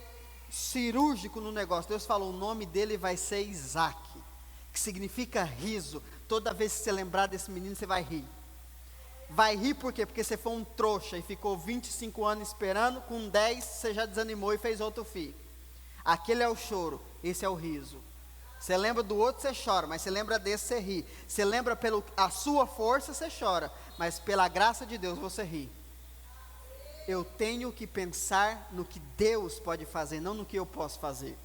cirúrgico no negócio. Deus falou, o nome dele vai ser Isaac, que significa riso. Toda vez que você lembrar desse menino, você vai rir. Vai rir por quê? Porque você foi um trouxa e ficou 25 anos esperando, com 10 você já desanimou e fez outro filho. Aquele é o choro, esse é o riso. Você lembra do outro, você chora, mas você lembra desse, você ri. Você lembra pela sua força, você chora, mas pela graça de Deus, você ri. Eu tenho que pensar no que Deus pode fazer, não no que eu posso fazer.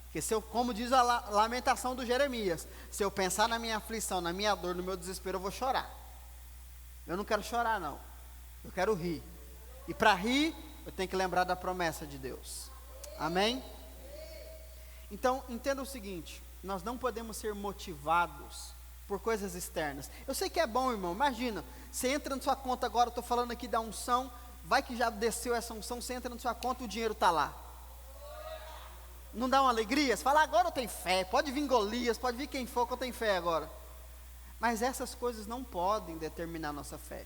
Porque se eu, como diz a lamentação do Jeremias, se eu pensar na minha aflição, na minha dor, no meu desespero, eu vou chorar. Eu não quero chorar não, eu quero rir. E para rir, eu tenho que lembrar da promessa de Deus. Amém? Então, entenda o seguinte, nós não podemos ser motivados por coisas externas. Eu sei que é bom, irmão, imagina, você entra na sua conta agora, eu estou falando aqui da unção, vai que já desceu essa unção, você entra na sua conta e o dinheiro está lá. Não dá uma alegria? Você fala, agora eu tenho fé, pode vir Golias, pode vir quem for que eu tenho fé agora. Mas essas coisas não podem determinar a nossa fé.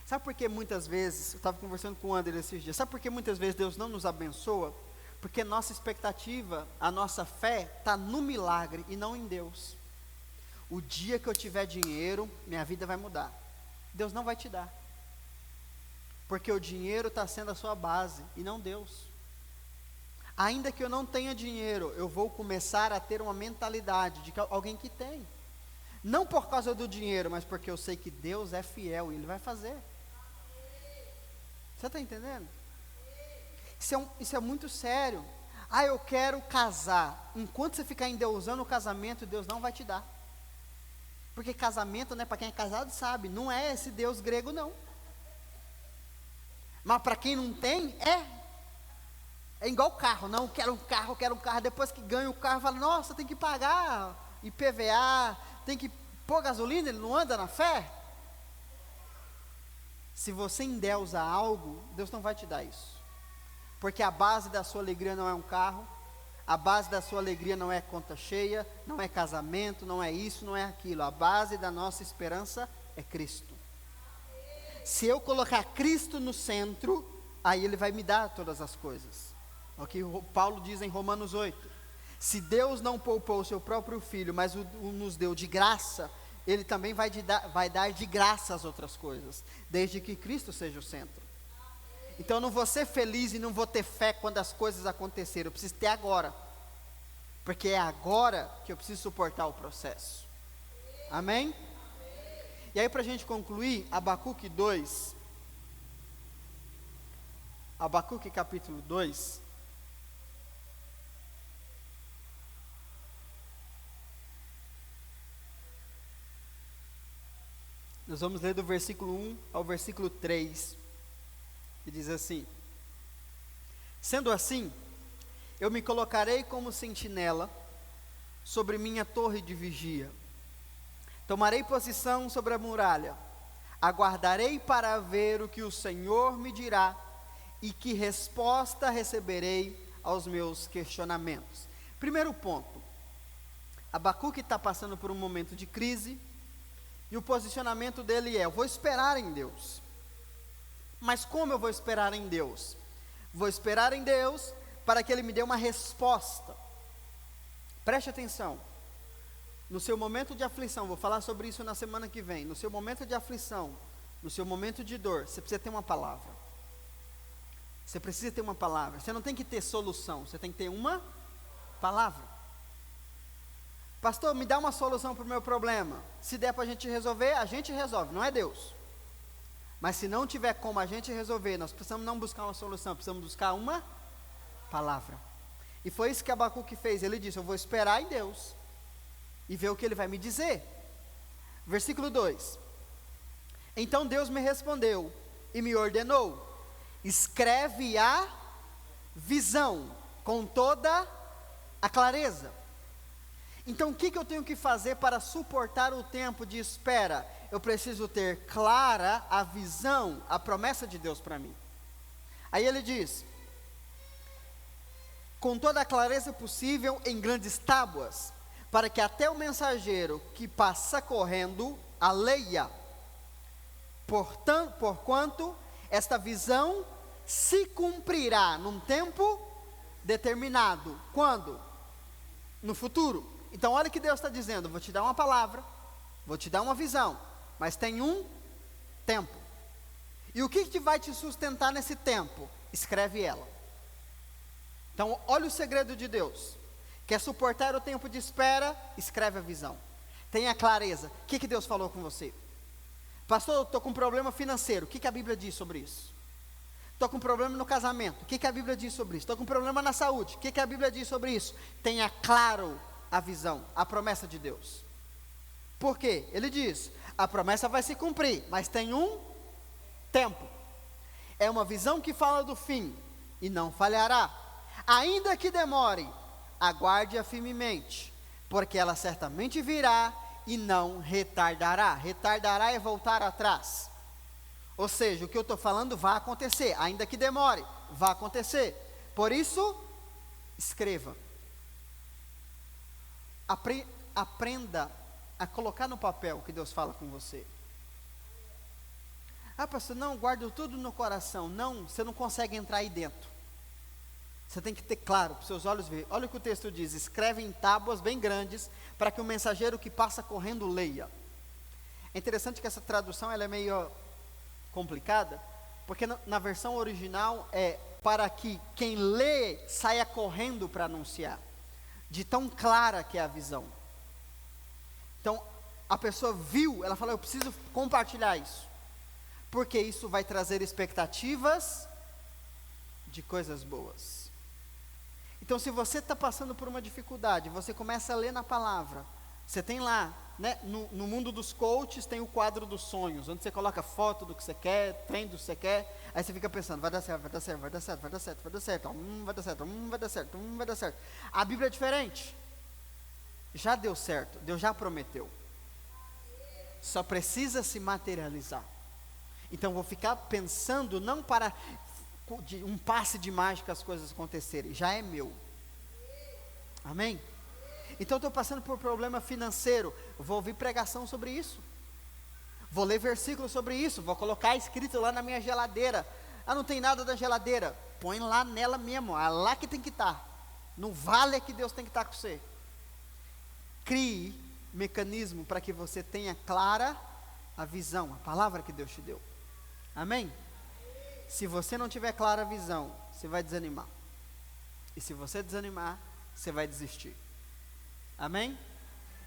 Sabe por que muitas vezes, eu estava conversando com o André esses dias, sabe por que muitas vezes Deus não nos abençoa? Porque nossa expectativa, a nossa fé está no milagre e não em Deus. O dia que eu tiver dinheiro, minha vida vai mudar. Deus não vai te dar. Porque o dinheiro está sendo a sua base e não Deus. Ainda que eu não tenha dinheiro, eu vou começar a ter uma mentalidade de que alguém que tem. Não por causa do dinheiro, mas porque eu sei que Deus é fiel e Ele vai fazer. Você está entendendo? Isso é muito sério. Ah, eu quero casar. Enquanto você ficar endeusando o casamento, Deus não vai te dar. Porque casamento, né, para quem é casado sabe, não é esse Deus grego não. Mas para quem não tem, é igual carro. Não, quero um carro. Depois que ganha o carro, fala, nossa, tem que pagar IPVA, tem que pôr gasolina, ele não anda na fé. Se você endeusa algo, Deus não vai te dar isso. Porque a base da sua alegria não é um carro, a base da sua alegria não é conta cheia, não é casamento, não é isso, não é aquilo. A base da nossa esperança é Cristo. Se eu colocar Cristo no centro, aí Ele vai me dar todas as coisas. É o que Paulo diz em Romanos 8. Se Deus não poupou o seu próprio Filho, mas o nos deu de graça, Ele também vai dar de graça as outras coisas, desde que Cristo seja o centro. Então eu não vou ser feliz e não vou ter fé quando as coisas acontecerem, eu preciso ter agora, porque é agora que eu preciso suportar o processo. Amém? E aí, para a gente concluir, Abacuque 2, Abacuque capítulo 2, nós vamos ler do versículo 1 ao versículo 3, que diz assim: sendo assim, eu me colocarei como sentinela sobre minha torre de vigia, tomarei posição sobre a muralha, aguardarei para ver o que o Senhor me dirá e que resposta receberei aos meus questionamentos. Primeiro ponto, Abacuque está passando por um momento de crise, e o posicionamento dele é: eu vou esperar em Deus. Mas como eu vou esperar em Deus? Vou esperar em Deus para que Ele me dê uma resposta. Preste atenção. No seu momento de aflição, vou falar sobre isso na semana que vem. No seu momento de aflição, no seu momento de dor, você precisa ter uma palavra. Você precisa ter uma palavra. Você não tem que ter solução, você tem que ter uma palavra. Pastor, me dá uma solução para o meu problema. Se der para a gente resolve, não é Deus. Mas se não tiver como a gente resolver, nós precisamos não buscar uma solução, precisamos buscar uma palavra. E foi isso que Abacuque fez. Ele disse: eu vou esperar em Deus e ver o que Ele vai me dizer. Versículo 2: então Deus me respondeu e me ordenou: escreve a visão com toda a clareza. Então o que eu tenho que fazer para suportar o tempo de espera? Eu preciso ter clara a visão, a promessa de Deus para mim. Aí ele diz: com toda a clareza possível em grandes tábuas, para que até o mensageiro que passa correndo a leia. Porquanto esta visão se cumprirá num tempo determinado. Quando? No futuro. Então olha o que Deus está dizendo: vou te dar uma palavra, vou te dar uma visão, mas tem um tempo. E o que vai te sustentar nesse tempo? Escreve ela. Então olha o segredo de Deus. Quer suportar o tempo de espera? Escreve a visão. Tenha clareza. O que Deus falou com você? Pastor, eu estou com um problema financeiro. O que a Bíblia diz sobre isso? Estou com um problema no casamento. O que a Bíblia diz sobre isso? Estou com um problema na saúde. O que a Bíblia diz sobre isso? Tenha claro a visão, a promessa de Deus. Por quê? Ele diz: a promessa vai se cumprir, mas tem um tempo. É uma visão que fala do fim e não falhará. Ainda que demore, aguarde-a firmemente, porque ela certamente virá e não retardará. Retardará é voltar atrás. Ou seja, o que eu estou falando vai acontecer, ainda que demore, vai acontecer. Por isso, escreva. Aprenda a colocar no papel o que Deus fala com você. Ah, pastor, não, guardo tudo no coração. Não, você não consegue entrar aí dentro. Você tem que ter claro, para os seus olhos ver. Olha o que o texto diz: escreve em tábuas bem grandes, para que o mensageiro que passa correndo leia. É interessante que essa tradução ela é meio complicada, porque na versão original é para que quem lê saia correndo para anunciar, de tão clara que é a visão. Então, a pessoa viu, ela falou: eu preciso compartilhar isso. porque isso vai trazer expectativas de coisas boas. Então, se você está passando por uma dificuldade, você começa a ler na palavra, você tem lá, né, no mundo dos coaches tem o quadro dos sonhos, onde você coloca foto do que você quer, trem do que você quer, aí você fica pensando, vai dar certo, vai dar certo, vai dar certo, vai dar certo, vai dar certo, vai dar certo, vai dar certo, vai dar certo. A Bíblia é diferente, já deu certo, Deus já prometeu, só precisa se materializar. Então vou ficar pensando não para de um passe de mágica as coisas acontecerem, já é meu. Amém? Então estou passando por problema financeiro, vou ouvir pregação sobre isso, vou ler versículos sobre isso, vou colocar escrito lá na minha geladeira. Ah, não tem nada da geladeira, põe lá nela mesmo, é lá que tem que estar, no vale é que Deus tem que estar com você. Crie mecanismo para que você tenha clara a visão, a palavra que Deus te deu. Amém? Se você não tiver clara a visão, você vai desanimar. E se você desanimar, você vai desistir. Amém?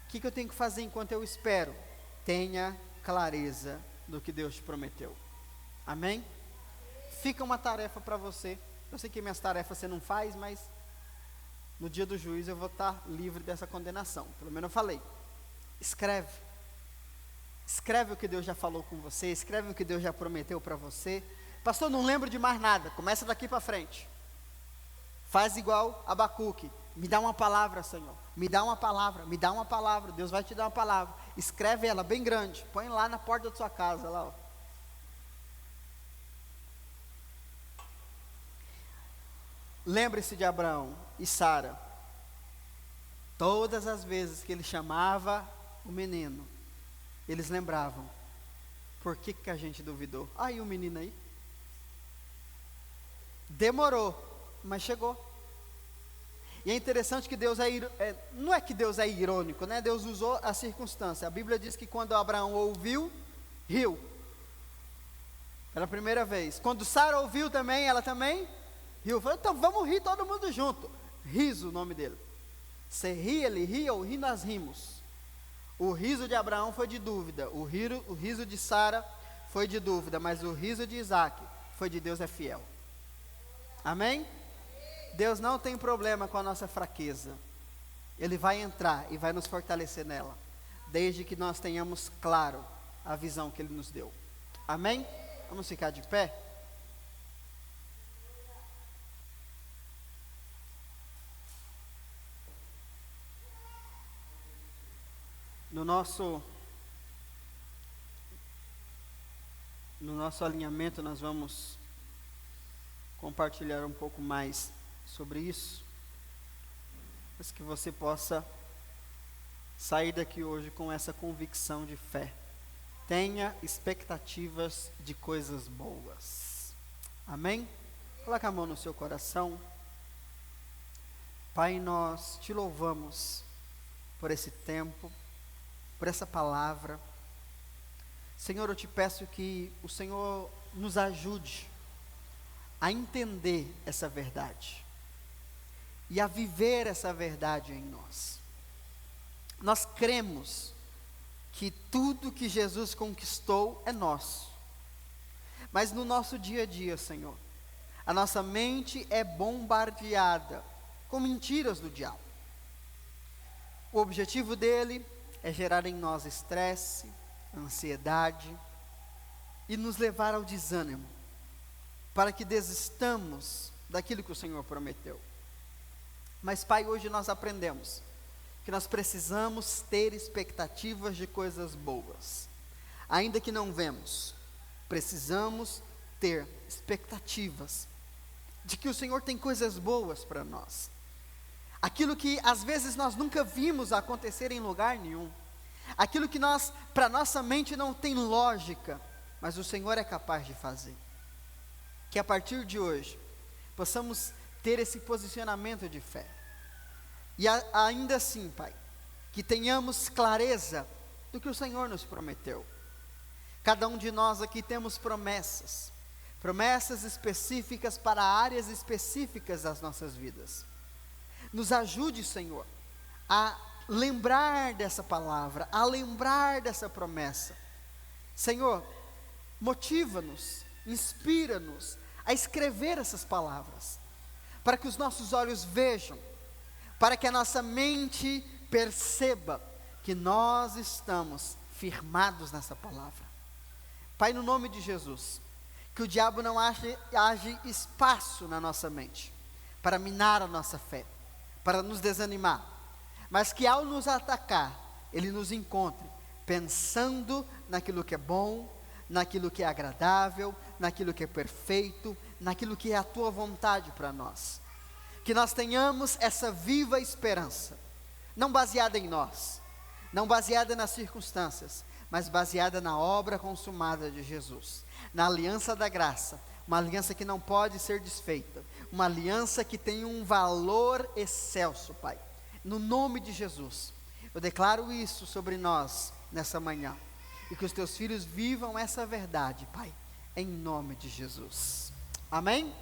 O que eu tenho que fazer enquanto eu espero? Tenha clareza do que Deus te prometeu. Amém? Fica uma tarefa para você. Eu sei que minhas tarefas você não faz, mas no dia do juízo eu vou estar livre dessa condenação. Pelo menos eu falei. Escreve. Escreve o que Deus já falou com você. Escreve o que Deus já prometeu para você. Pastor, não lembro de mais nada. Começa daqui para frente. Faz igual Abacuque. Me dá uma palavra, Senhor. Me dá uma palavra. Me dá uma palavra. Deus vai te dar uma palavra. Escreve ela bem grande. Põe lá na porta da sua casa. Lá, ó. Lembre-se de Abraão e Sara. Todas as vezes que ele chamava o menino, eles lembravam. Por que a gente duvidou? Aí o menino aí. Demorou, mas chegou. E é interessante que Deus não é que Deus é irônico, né? Deus usou a circunstância. A Bíblia diz que quando Abraão ouviu, riu. Pela primeira vez. Quando Sara ouviu também, ela também riu. Falou, então vamos rir todo mundo junto. Riso, o nome dele. Você ri, ele ri, ou ri, nós rimos. O riso de Abraão foi de dúvida. O riso de Sara foi de dúvida. Mas o riso de Isaac foi de Deus é fiel. Amém? Deus não tem problema com a nossa fraqueza. Ele vai entrar e vai nos fortalecer nela, desde que nós tenhamos claro a visão que Ele nos deu. Amém? Vamos ficar de pé? No nosso alinhamento nós vamos compartilhar um pouco mais sobre isso, mas que você possa sair daqui hoje com essa convicção de fé. Tenha expectativas de coisas boas. Amém? Coloque a mão no seu coração. Pai, nós te louvamos por esse tempo, por essa palavra. Senhor, eu te peço que o Senhor nos ajude a entender essa verdade e a viver essa verdade em nós. Nós cremos que tudo que Jesus conquistou é nosso, mas no nosso dia a dia, Senhor, a nossa mente é bombardeada com mentiras do diabo. O objetivo dele é gerar em nós estresse, ansiedade e nos levar ao desânimo, para que desistamos daquilo que o Senhor prometeu. Mas, Pai, hoje nós aprendemos que nós precisamos ter expectativas de coisas boas. Ainda que não vemos, precisamos ter expectativas de que o Senhor tem coisas boas para nós. Aquilo que às vezes nós nunca vimos acontecer em lugar nenhum. Aquilo que para nossa mente não tem lógica, mas o Senhor é capaz de fazer. Que a partir de hoje, possamos ter esse posicionamento de fé. E ainda assim, Pai, que tenhamos clareza do que o Senhor nos prometeu. Cada um de nós aqui temos promessas específicas para áreas específicas das nossas vidas. Nos ajude, Senhor, a lembrar dessa palavra, a lembrar dessa promessa. Senhor, motiva-nos, inspira-nos a escrever essas palavras, para que os nossos olhos vejam, para que a nossa mente perceba que nós estamos firmados nessa palavra. Pai, no nome de Jesus, que o diabo não age espaço na nossa mente, para minar a nossa fé, para nos desanimar, mas que ao nos atacar, ele nos encontre pensando naquilo que é bom, naquilo que é agradável, naquilo que é perfeito, naquilo que é a tua vontade para nós. Que nós tenhamos essa viva esperança, não baseada em nós, não baseada nas circunstâncias, mas baseada na obra consumada de Jesus, na aliança da graça, uma aliança que não pode ser desfeita, uma aliança que tem um valor excelso, Pai. No nome de Jesus, eu declaro isso sobre nós nessa manhã, e que os teus filhos vivam essa verdade, Pai, em nome de Jesus. Amém?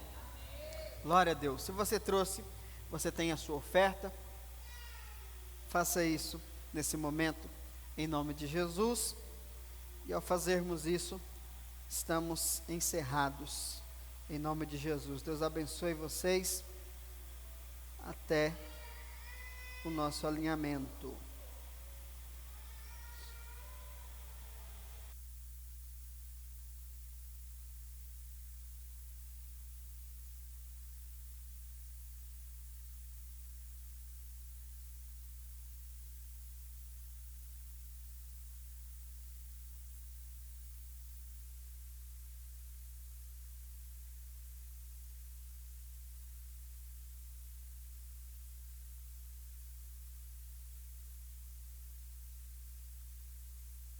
Glória a Deus. Se você trouxe, você tem a sua oferta, faça isso nesse momento, em nome de Jesus. E ao fazermos isso, estamos encerrados, em nome de Jesus. Deus abençoe vocês, até o nosso alinhamento.